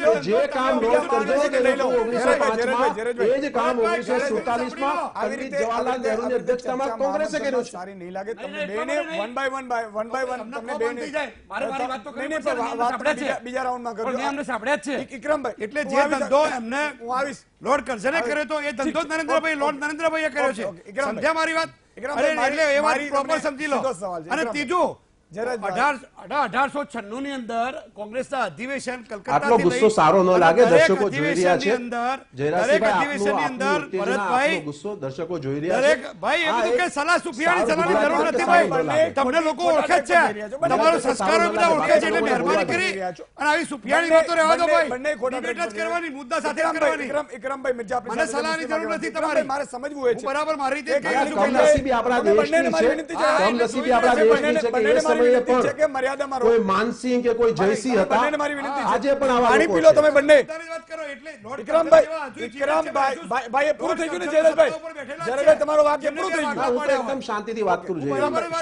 કે જે કામ લોર્ડ કરજણે કર્યું 1905 એ જ કામ 1947 માં પંડિત જવાહરલાલ નહેરુની અધ્યક્ષતામાં કોંગ્રેસે કર્યું છે. સારી નહીં લાગે તમને બેને વન બાય વન તમને બેને મારી વાત તો નહીં, પણ બીજા રાઉન્ડમાં કરજો. મેં અમને સાંભળ્યા જ છે. વિક્રમભાઈ, એટલે જે ધંધો એમને હું આવીશ. લોર્ડ કરજણે કર્યો તો એ ધંધો નરેન્દ્રભાઈ લોર્ડ નરેન્દ્રભાઈએ કર્યો છે. સમજ્યા મારી વાત? એટલે એ વાત પ્રોપર સમજી લો. અને ત્રીજું, 1896 ની અંદર કોંગ્રેસના અધિવેશન આટલો ગુસ્સો સારો ન લાગે, દર્શકો જોઈ રહ્યા છે. દરેક અધિવેશનની અંદર ભરતભાઈ ગુસ્સો દર્શકો જોઈ રહ્યા છે. ભાઈ એવું તો કે સલાહ સુફિયાની સલાહની જરૂર નથી ભાઈ. તમને લોકો ઓળખે જ છે, તમારો સંસ્કારો બધા ઓળખે છે. એટલે મહેરબાની કરી અને આવી સુફિયાની વાતો રહેવા દો ભાઈ. ડિબેટ જ કરવાની, મુદ્દા સાથે કરવાની. વિક્રમભાઈ મિર્ઝા, મને સલાહની જરૂર નથી તમારી. મારે સમજવું હોય છે બરાબર મારી રીતે કહ્યું છું. કમનસીબી આપણા દેશની છે, કમનસીબી આપણા દેશની છે કે એ સમયે પણ કોઈ માનસિંહ કે કોઈ જયસિંહ હતા. આજે પણ આવા પાણી લોકો પી લો છે. તમે બંને. વાત કરો એટલે લોર્ડ વિક્રમભાઈ એ પૂરું થઈ ગયું ને જયરાજભાઈ, તમારો વાક્ય પૂરું થઈ હા, ગયું. હું તો એકદમ શાંતિથી વાત કરું છું.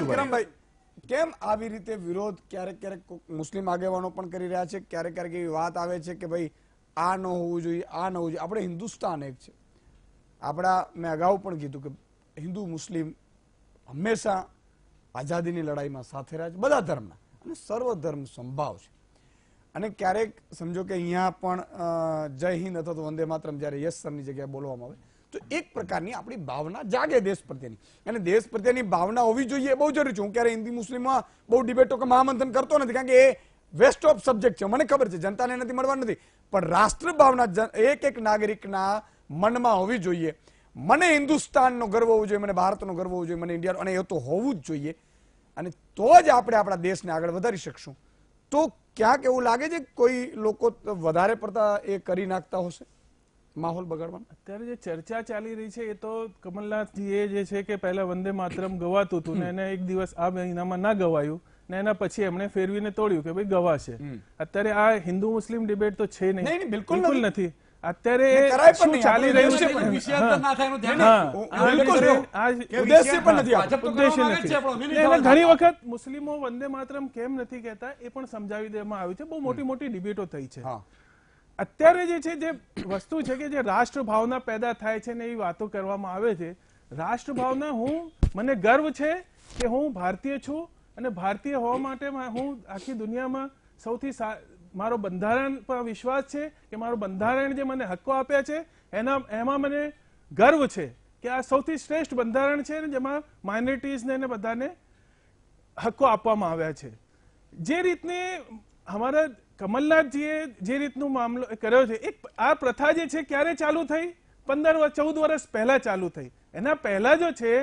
વિક્રમભાઈ, કેમ આવી રીતે વિરોધ ક્યારેક મુસ્લિમ આગેવાનો પણ કરી રહ્યા છે? ક્યારેક એવી વાત આવે છે કે ભાઈ આ ન હોવું જોઈએ, આ ન હોવું જોઈએ. આપણે હિન્દુસ્તાન એક છે. મેં અગાઉ પણ કીધું કે હિન્દુ મુસ્લિમ હંમેશા આઝાદીની લડાઈમાં સાથે રહ્યા છે, બધા ધર્મના, અને સર્વધર્મ સંભાવ છે. અને ક્યારેક સમજો કે અહીંયા પણ જય હિન્દ અથવા તો વંદે માતરમ જ્યારે યસ સરની જગ્યાએ બોલવામાં આવે તો એક પ્રકારની આપણી ભાવના જાગે દેશ પ્રત્યેની, અને દેશ પ્રત્યેની ભાવના હોવી જોઈએ એ બહુ જરૂરી છે. હું ક્યારે હિન્દી મુસ્લિમમાં બહુ ડિબેટો કે મહામંથન કરતો નથી, કારણ કે એ વેસ્ટ ઓફ સબ્જેક્ટ છે. મને ખબર છે જનતાને નથી મળવાનું નથી, પણ રાષ્ટ્ર ભાવના એક નાગરિકના મનમાં હોવી જોઈએ. મને હિન્દુસ્તાનનો ગર્વ હોવો જોઈએ, મને ભારતનો ગર્વ હોવો જોઈએ, મને ઇન્ડિયાનો, અને એ તો હોવું જ જોઈએ. અને તો જ આપણે આપણા દેશને આગળ વધારી શકશું. તો ક્યાંક એવું લાગે છે કે કોઈ લોકો વધારે પડતા એ કરી નાખતા હશે માહોલ બગાડવાનો? અત્યારે જે ચર્ચા ચાલી રહી છે એ તો કમલનાથજીએ જે છે કે પહેલા વંદે માતરમ ગવાતું હતું ને એને એક દિવસ આ મહિનામાં ના ગવાયું ને એના પછી એમણે ફેરવીને તોડ્યું કે ભાઈ ગવાશે. અત્યારે આ હિન્દુ મુસ્લિમ ડિબેટ તો છે નહીં, નહીં, બિલકુલ બિલકુલ નથી. અત્યારે કરાય પણ શું નહીં. ચાલી આપણો રહ્યું ઉદ્દેશ્ય છે પણ વિષય જ ના થાય એનું ધ્યાન હા, રાખવું. આ બિલકુલ રીતે નહીં. આ ઉદ્દેશ્ય પણ નથી ભાજપ તો ઉદ્દેશ્ય કરવા માંગે જ નથી. છે, પણ અમે નહીં ને એને થવા ઘણી વખત મુસ્લિમો વંદે માતરમ કેમ નથી કહેતા એ પણ સમજાવી દેવામાં આવ્યું છે. બહુ મોટી મોટી ડિબેટો થઈ છે. હા. અત્યારે જે છે જે વસ્તુ છે કે જે રાષ્ટ્ર ભાવના પેદા થાય છે ને એવી વાતો કરવામાં આવે છે. રાષ્ટ્ર ભાવના મને ગર્વ છે કે હું ભારતીય છું અને ભારતીય હોવા માટે હું આખી દુનિયામાં સૌથી મારો બંધારણ પર વિશ્વાસ છે કે મારું બંધારણ જે મને હક્કો આપ્યા છે એમાં મને ગર્વ છે કે આ સૌથી શ્રેષ્ઠ બંધારણ છે ને જેમાં માઇનોરિટીઝને ને બધાને હક્કો આપવામાં આવ્યા છે. જે રીતની અમારા કમલનાથજીએ જે રીતનું મામલો કર્યો છે, એક આ પ્રથા જે છે ક્યારે ચાલુ થઈ? 14 વર્ષ પહેલા ચાલુ થઈ. એના પહેલા જો છે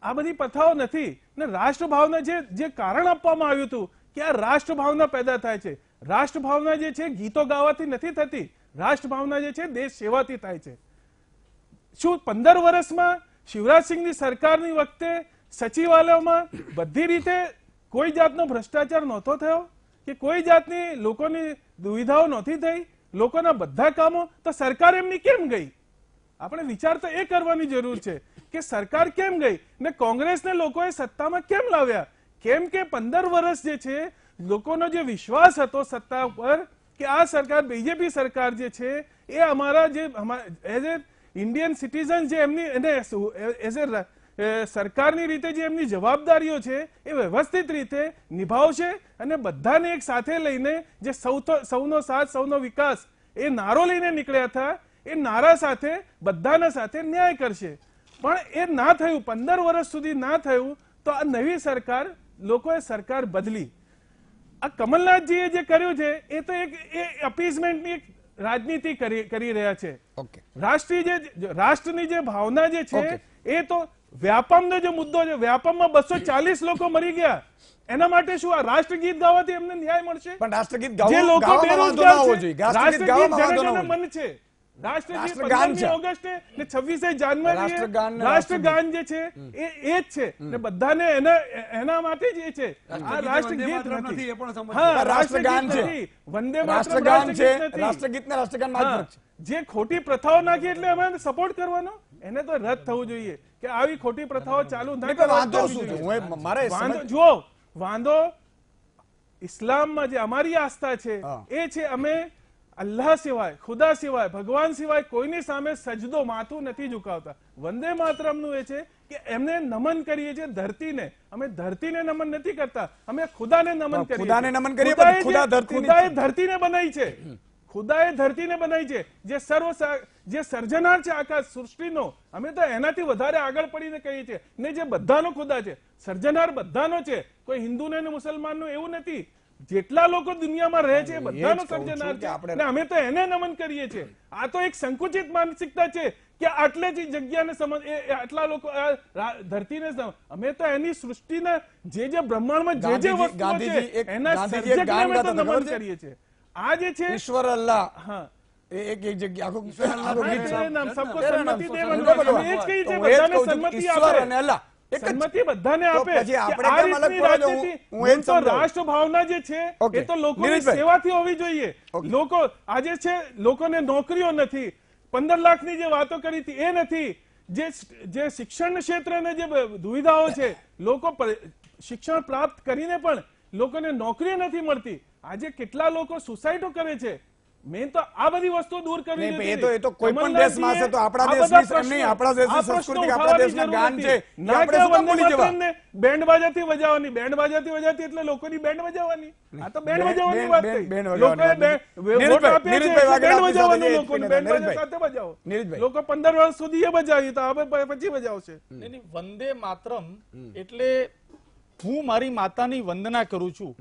આ બધી પ્રથાઓ નથી ને રાષ્ટ્રભાવના જે કારણ આપવામાં આવ્યું હતું કે આ રાષ્ટ્રભાવના પેદા થાય છે. રાષ્ટ્રભાવના જે છે ગીતો ગાવાથી નથી થતી, રાષ્ટ્રભાવના જે છે દેશ સેવાથી થાય છે. શું 15 વર્ષમાં શિવરાજસિંહની સરકારની વખતે સચિવાલયોમાં બધી રીતે કોઈ જાતનો ભ્રષ્ટાચાર નહોતો થયો કે કોઈ જાતની લોકોની દુવિધાઓ નહોતી થઈ? લોકોના બધા કામો તો સરકાર એમની કેમ ગઈ? આપણે વિચાર તો એ કરવાની જરૂર છે કે સરકાર કેમ ગઈ ને કોંગ્રેસને લોકોએ સત્તામાં કેમ લાવ્યા? કેમ કે 15 વર્ષ જે છે લોકોનો જે વિશ્વાસ હતો સત્તા ઉપર કે આ સરકાર બીજેપી સરકાર જે છે એ અમારા જે એઝ એ ઇન્ડિયન સિટીઝન જે એમની એઝ એ સરકારની રીતે જે એમની જવાબદારીઓ છે એ વ્યવસ્થિત રીતે નિભાવશે અને બધાને એક સાથે લઈને જે સૌનો સાથ સૌનો વિકાસ એ નારો લઈને નીકળ્યા હતા એ નારા સાથે બધાના સાથે ન્યાય કરશે. પણ એ ના થયું, 15 વર્ષ સુધી ના થયું તો આ નવી સરકાર લોકોએ સરકાર બદલી. આ કમલનાથજીએ જે કર્યું છે એ તો એક અપીઝમેન્ટની એક રાજનીતિ કરી રહ્યા છે. રાષ્ટ્રની જે ભાવના જે છે એ તો વ્યાપમનો જે મુદ્દો છે, વ્યાપમમાં 240 લોકો મરી ગયા, એના માટે શું આ રાષ્ટ્રગીત ગાવાથી એમને ન્યાય મળશે? પણ રાષ્ટ્રગીત જે લોકો ગાવામાં વાંધો ના બેરોજગાર હોવો છે, જોઈએ. રાષ્ટ્રગીત ગાવામાં વાંધો ના હોવો રાષ્ટ્રગીત જન ગણ મન છે. રાષ્ટ્રગીત રાષ્ટ્રગાન 15મી છે. ઓગસ્ટે ને 26 જાન્યુઆરીએ રાષ્ટ્રગાન રાષ્ટ્રગાન જે છે એ જ છે ને બધાને એના માટે જ છે. આ રાષ્ટ્રગીત નથી. એ પણ સમજ. હા, રાષ્ટ્રગાન છે. નથી. વંદે માતરમ રાષ્ટ્રગાન છે, રાષ્ટ્રગીત નથી. રાષ્ટ્રગીત ને રાષ્ટ્રગાનમાં જ હા, ફરક છે. જે ખોટી પ્રથાઓ નાખી એટલે અમે સપોર્ટ કરવાનો? એને તો રદ થવું જોઈએ કે આવી ખોટી પ્રથાઓ ચાલુ ના નહીં, પણ વાંધો કરવી શું છે? જોઈએ. હું મારે વાંધો જુઓ, વાંધો ઇસ્લામમાં જે અમારી આસ્થા છે હા. એ છે અમે અલ્લાહ સિવાય, ખુદા સિવાય, ભગવાન સિવાય કોઈની સામે સજદો માથું નથી ઝુકાવતા. વંદે માતરમનું એ છે કે એમને નમન કરીએ છીએ ધરતીને. અમે ધરતીને નમન નથી કરતા, અમે ખુદાને નમન કરીએ. ખુદાને નમન કરીએ, પણ ખુદા ધરતીની ખુદાએ ધરતીને બનાવી છે. ખુદાએ ધરતીને બનાવી છે જે સર્જનાર છે આખા સૃષ્ટિનો. અમે તો એનાથી વધારે આગળ પડીને કહીએ છીએ ને જે બધાનો ખુદા છે, સર્જનાર બધાનો છે, કોઈ હિન્દુ ને મુસલમાનનું એવું નથી. જેટલા લોકો દુનિયામાં રહે છે એ બધાનો સર્જનાર છે ને અમે તો એને નમન કરીએ છીએ. આ તો એક સંકુચિત માનસિકતા છે કે આટલે જ જગ્યાને આટલા લોકો ધરતીને અમે તો એની સૃષ્ટિના જે બ્રહ્માંડમાં જે વસ્તુઓ છે એના સર્જકને અમે તો નમન કરીએ છીએ. આ જે છે ઈશ્વર અલ્લાહ, હા, એક જગ્યા આખું ઈશ્વર અલ્લાહનું ગીત છે. સબકો તેરા સન્મતિ નામ દે સોચો. ભગવાન. અમે એ જ કહીએ છીએ, તો હું એ જ બધાને કહું છું કે સન્મતિ ઈશ્વર આપે. અને અલ્લાહ એક જ છે. સન્મતિ બધાને તો આપે પછી આપણે કે આ કેમ અલગ રીતની પડો છો? રાજનીતિ, હું એ જ હું તો સમજાવું. રાષ્ટ્ર ભાવના જે છે ઓકે. એ તો લોકોની નીરજભાઈ. સેવાથી હોવી જોઈએ. લોકો આજે છે લોકોને નોકરીઓ નથી, 15 લાખની જે વાતો કરી હતી એ નથી, જે શિક્ષણ ક્ષેત્રને જે દુવિધાઓ છે, લોકો શિક્ષણ પ્રાપ્ત કરીને પણ લોકોને નોકરીઓ નથી મળતી. આજે કેટલા લોકો સુસાઇડો કરે છે. મેં તો આ બધી વસ્તુ દૂર કરવી નહીં, જોઈએ. એ તો કોઈ પણ દેશમાં હશે તો આપણા દેશની એમ નહીં, આપણા દેશની સંસ્કૃતિ કે આપણા દેશના ગાન છે એ આપણે શું કામ ભૂલી જવા? બેન્ડ બાજાથી વજાવવાની, બેન્ડ બાજાથી વજાતી એટલે લોકોની બેન્ડ વજાવવાની. આ તો બેન્ડ વજાવવાની વાત થઈ. બેન્ડ લોકોએ વજાવવાની. વોટ આપ્યા છે નીરજભાઈ એટલે બેન્ડ વાઘેલા વજાવવાનું આપણી લોકોને, સાથે બેન્ડ બાજા નીરજભાઈ. સાથે વજાવો. નીરજભાઈ. લોકો 15 વર્ષ સુધી એ વજાવી તો હવે પછી વજાવશે. એની વંદે માતરમ એટલે હું મારી માતાની વંદના કરું છું.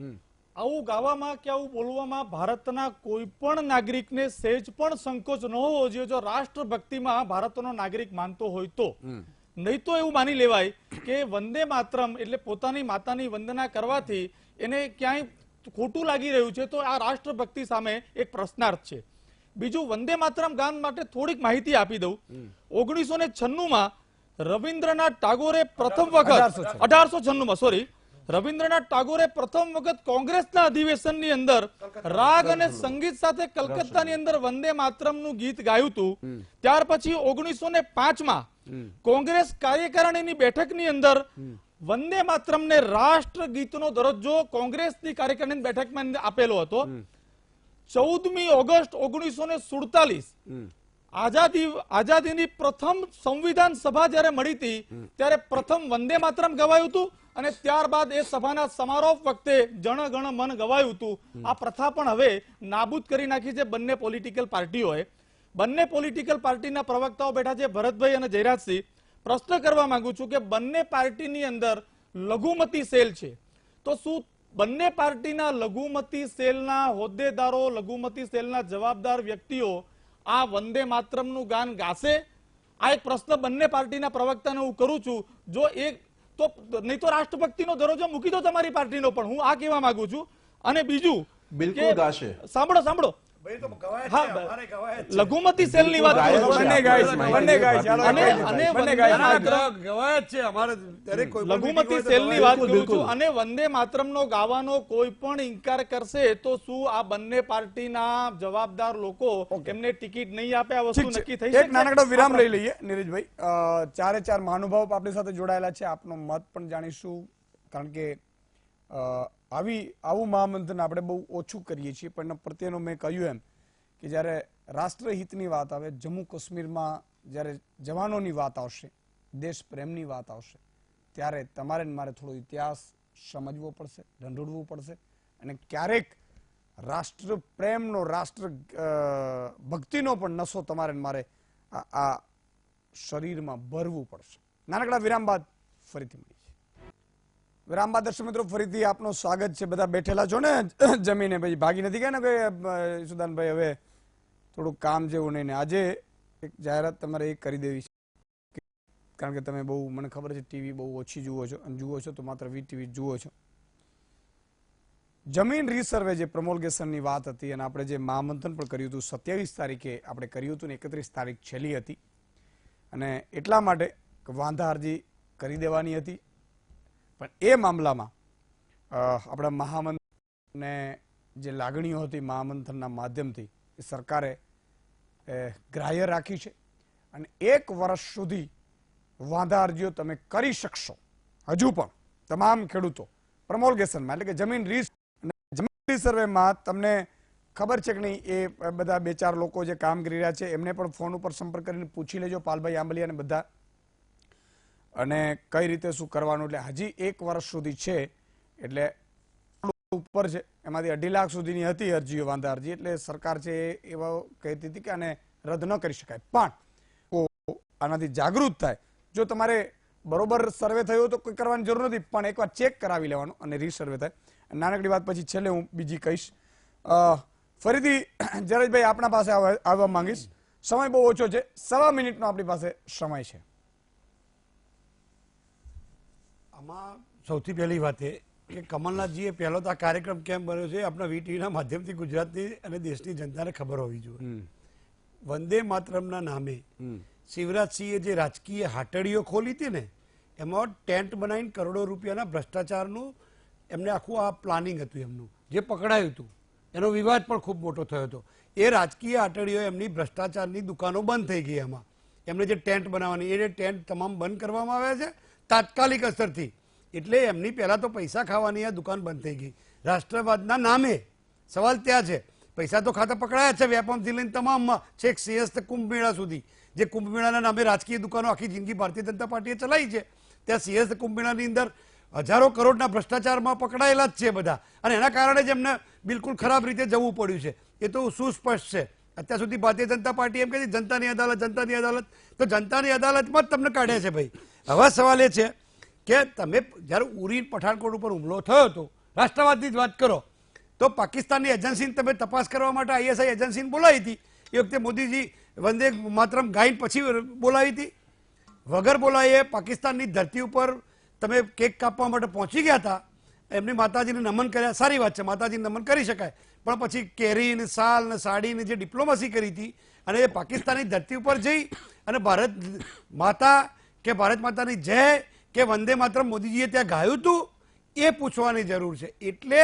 આવું ગાવામાં કે આવું બોલવામાં ભારતના કોઈ પણ નાગરિકને સહેજ પણ સંકોચ ન હોવો જોઈએ જો રાષ્ટ્રભક્તિમાં ભારતનો નાગરિક માનતો હોય તો. નહીં તો એવું માની લેવાય કે વંદે માતરમ એટલે પોતાની માતાની વંદના કરવાથી એને ક્યાંય ખોટું લાગી રહ્યું છે તો આ રાષ્ટ્રભક્તિ સામે એક પ્રશ્નાર્થ છે. બીજું, વંદે માતરમ ગાન માટે થોડીક માહિતી આપી દઉં. 1996માં રવિન્દ્રનાથ ટાગોરે પ્રથમ વખત 1896માં સોરી રવિન્દ્રનાથ ટાગોરે પ્રથમ વખત કોંગ્રેસના અધિવેશનની અંદર રાગ અને સંગીત સાથે કલકત્તાની અંદર વંદે માતરમનું ગીત ગાયું હતું. ત્યાર પછી 1905માં કોંગ્રેસ કાર્યકારિણીની બેઠકની અંદર વંદે માતરમને રાષ્ટ્ર ગીતનો દરજ્જો કોંગ્રેસની કાર્યકારિણી બેઠકમાં આપેલો હતો. 14મી ઓગસ્ટ 1947 આઝાદીની પ્રથમ સંવિધાન સભા જ્યારે મળી હતી ત્યારે પ્રથમ વંદે માતરમ ગવાયું હતું અને ત્યારબાદ એ સભાના સમારોહ વખતે જન ગણ મન ગવાયું હતું. આ પ્રથા પણ હવે નાબૂદ કરી નાખી છે બંને પોલિટિકલ પાર્ટીઓએ. બંને પોલિટિકલ પાર્ટીના પ્રવક્તાઓ બેઠા છે, ભરતભાઈ અને જયરાજસિંહ. પ્રશ્ન કરવા માંગુ છું કે બંને પાર્ટીની અંદર લઘુમતી સેલ છે, તો શું બંને પાર્ટીના લઘુમતી સેલના હોદ્દેદારો, લઘુમતી સેલના જવાબદાર વ્યક્તિઓ આ વંદે માતરમનું ગાન ગાશે? આ એક પ્રશ્ન બંને પાર્ટીના પ્રવક્તાને હું કરું છું. જો એક તો નહીં તો રાષ્ટ્રભક્તિનો દરજ્જો મૂકી દો તમારી પાર્ટીનો, પણ હું આ કહેવા માંગુ છું. અને બીજું, બિલકુલ ગાશે. સાંભળો લઘુમતી સેલની વાત લઘુમતી સેલની વાત કરું છું. અને વંદે માતરમનો ગાવાનો કોઈ પણ ઇનકાર કરશે તો શું આ બંને પાર્ટીના જવાબદાર લોકો એમને ટિકિટ નહીં આપે? આ વસ્તુ નક્કી થઈ શકે? એક નાનકડો વિરામ લઈ લઈએ નીરજભાઈ. ચારે ચાર મહાનુભાવો આપણી સાથે જોડાયેલા છે, આપનો મત પણ જાણીશું. કારણ કે આવું મહામંથન આપણે બહુ ઓછું કરીએ છીએ, પણ પ્રત્યેનો મેં કહ્યું એમ કે જ્યારે રાષ્ટ્રહિતની વાત આવે, જમ્મુ કાશ્મીરમાં જ્યારે જવાનોની વાત આવશે, દેશ પ્રેમની વાત આવશે, ત્યારે તમારે મારે થોડો ઇતિહાસ સમજવો પડશે, ઢંઢોળવું પડશે અને ક્યારેક રાષ્ટ્ર પ્રેમનો, રાષ્ટ્ર ભક્તિનો પણ નશો તમારે મારે આ શરીરમાં ભરવું પડશે. નાનકડા વિરામ બાદ ફરીથી મળીએ. વિરામ બાદ દર્શક મિત્રો ફરીથી આપનું સ્વાગત છે. બધા બેઠેલા છો ને જમીને? ભાઈ ભાગી નથી ગયા ને કે સુદાનભાઈ હવે થોડું કામ જેવું નહીં? ને આજે એક જાહેરાત તમારે એ કરી દેવી છે, કારણ કે તમે બહુ, મને ખબર છે ટીવી બહુ ઓછી જુઓ છો, અને જુઓ છો તો માત્ર વીટીવી જુઓ છો. જમીન રીસર્વે જે પ્રમોલગેશનની વાત હતી અને આપણે જે મહામંથન પણ કર્યું હતું 27 તારીખે આપણે કર્યું હતું ને 31 તારીખ છેલ્લી હતી, અને એટલા માટે વાંધા અરજી કરી દેવાની હતી. પણ એ મામલામાં આપણા મહામંથનને જે લાગણીઓ હતી મહામંથનના માધ્યમથી એ સરકારે ગ્રાહ્ય રાખી છે અને 1 વર્ષ સુધી વાંધા અરજીઓ તમે કરી શકશો. હજુ પણ તમામ ખેડૂતો પ્રમોલગેશનમાં, એટલે કે જમીન રીસર્વેમાં તમને ખબર છે કે નહીં, એ બધા 2-4 લોકો જે કામ કરી રહ્યા છે એમને પણ ફોન ઉપર સંપર્ક કરીને પૂછી લેજો, પાલભાઈ આંબલિયા અને બધા, અને કઈ રીતે શું કરવાનું. એટલે હજી 1 વર્ષ સુધી છે, એટલે ઉપર છે. એમાંથી 2.5 લાખ સુધીની હતી અરજીઓ, વાંધા અરજી. એટલે સરકાર છે એવા કહેતી હતી કે આને રદ ન કરી શકાય, પણ આનાથી જાગૃત થાય. જો તમારે બરોબર સર્વે થયો તો કોઈ કરવાની જરૂર નથી, પણ એકવાર ચેક કરાવી લેવાનું અને રીસર્વે થાય. નાનકડી વાત પછી છેલ્લે હું બીજી કહીશ. ફરીથી જયેશભાઈ આપણા પાસે આવવા માંગીશ. સમય બહુ ઓછો છે, 1.25 મિનિટનો આપણી પાસે સમય છે. આમાં સૌથી પહેલી વાત એ કે કમલનાથજીએ પહેલો તો આ કાર્યક્રમ કેમ બન્યો છે આપણા વીટીવીના માધ્યમથી ગુજરાતની અને દેશની જનતાને ખબર હોવી જોઈએ. વંદે માતરમના નામે શિવરાજસિંહે જે રાજકીય હાટડીઓ ખોલી હતી ને, એમાં ટેન્ટ બનાવીને કરોડો રૂપિયાના ભ્રષ્ટાચારનું એમને આખું આ પ્લાનિંગ હતું એમનું, જે પકડાયું હતું. એનો વિવાદ પણ ખૂબ મોટો થયો હતો. એ રાજકીય હાટડીઓ, એમની ભ્રષ્ટાચારની દુકાનો બંધ થઈ ગઈ. એમાં એમને જે ટેન્ટ બનાવવાની, એ ટેન્ટ તમામ બંધ કરવામાં આવ્યા છે તાત્કાલિક અસરથી. એટલે એમની પહેલાં તો પૈસા ખાવાની આ દુકાન બંધ થઈ ગઈ રાષ્ટ્રવાદના નામે. સવાલ ત્યાં છે, પૈસા તો ખાતા પકડાયા છે વ્યાપમથી લઈને તમામમાં, છેક સિંહસ્થ કુંભ મેળા સુધી. જે કુંભ મેળાના નામે રાજકીય દુકાનો આખી જિંદગી ભારતીય જનતા પાર્ટીએ ચલાવી છે, ત્યાં સિંહસ્થ કુંભ મેળાની અંદર હજારો કરોડના ભ્રષ્ટાચારમાં પકડાયેલા જ છે બધા, અને એના કારણે જ એમને બિલકુલ ખરાબ રીતે જવું પડ્યું છે. એ તો સુસ્પષ્ટ છે. અત્યાર સુધી ભારતીય જનતા પાર્ટી એમ કહે છે જનતાની અદાલત, જનતાની અદાલત, તો જનતાની અદાલતમાં જ તમને કાઢ્યા છે ભાઈ. હવે સવાલ એ છે કે તમે જ્યારે ઉરી પઠાણકોટ ઉપર હુમલો થયો હતો, રાષ્ટ્રવાદની જ વાત કરો, તો પાકિસ્તાનની એજન્સીને તમે તપાસ કરવા માટે ISI એજન્સીને બોલાવી હતી. એ વખતે મોદીજી વંદે માતરમ ગાઈને પછી બોલાવી હતી. વગર બોલાવીએ પાકિસ્તાનની ધરતી ઉપર તમે કેક કાપવા માટે પહોંચી ગયા હતા, એમની માતાજીને નમન કર્યા, સારી વાત છે, માતાજીને નમન કરી શકાય, પણ પછી કેરી ને સાલ ને સાડીની જે ડિપ્લોમસી કરી હતી અને એ પાકિસ્તાની ધરતી ઉપર જઈ અને ભારત માતા કે ભારત માતાની જય કે વંદે માતરમ મોદીજીએ ત્યાં ગાયું હતું, એ પૂછવાની જરૂર છે. એટલે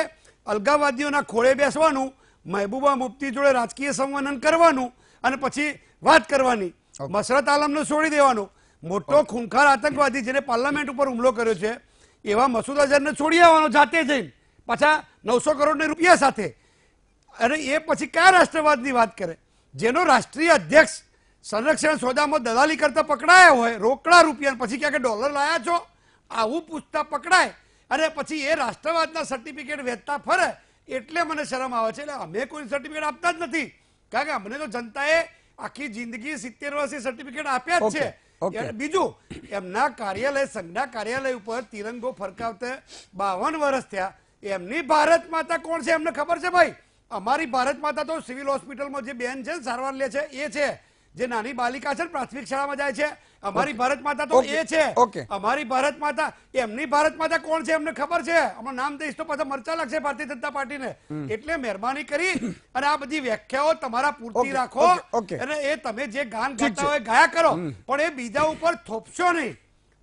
અલગાવાદીઓના ખોળે બેસવાનું, મહેબૂબા મુફ્તી જોડે રાજકીય સંવનન કરવાનું અને પછી વાત કરવાની, મસરત આલમને છોડી દેવાનો. મોટો ખૂંખાર આતંકવાદી જેને પાર્લામેન્ટ ઉપર હુમલો કર્યો છે એવા મસૂદ અઝહરને છોડી આવવાનો જાતે જઈને, પાછા 900 કરોડ રૂપિયા સાથે. અને એ પછી કયા રાષ્ટ્રવાદની વાત કરે? જેનો રાષ્ટ્રીય અધ્યક્ષ સંરક્ષણ સોદામાં દલાલી કરતા પકડાયા હોય રોકડા રૂપિયા, પછી ક્યાં કે ડોલર લાયા છો, આવું પૂછતા પકડાય અને પછી એ રાષ્ટ્રવાદના સર્ટિફિકેટ વેચતા ફરે, એટલે મને શરમ આવે છે. એટલે અમે કોઈ સર્ટિફિકેટ આપતા જ નથી, કારણ કે અમને તો જનતાએ આખી જિંદગી 70 વર્ષે સર્ટિફિકેટ આપ્યા જ છે. બીજું, એમના કાર્યાલય, સંઘના કાર્યાલય ઉપર તિરંગો ફરકાવતા 52 વર્ષ થયા. એમની ભારત માતા કોણ છે એમને ખબર છે ભાઈ? અમારી ભારત માતા તો સિવિલ હોસ્પિટલમાં જે બેન છે સારવાર લે છે એ છે, જે નાની બાલિકા છે પ્રાથમિક શાળામાં જાય છે, અમારી ભારત માતા તો એ છે. અમારી ભારત માતા, એમની ભારત માતા કોણ છે એમને ખબર છે? હમણાં નામ દઈશ તો પાછા મરચા લાગશે ભારતીય જનતા પાર્ટીને. એટલે મહેરબાની કરી અને આ બધી વ્યાખ્યાઓ તમારા પૂરતી રાખો અને એ તમે જે ગાન ગાતા હોય ગાયા કરો, પણ એ બીજા ઉપર થોપશો નહીં.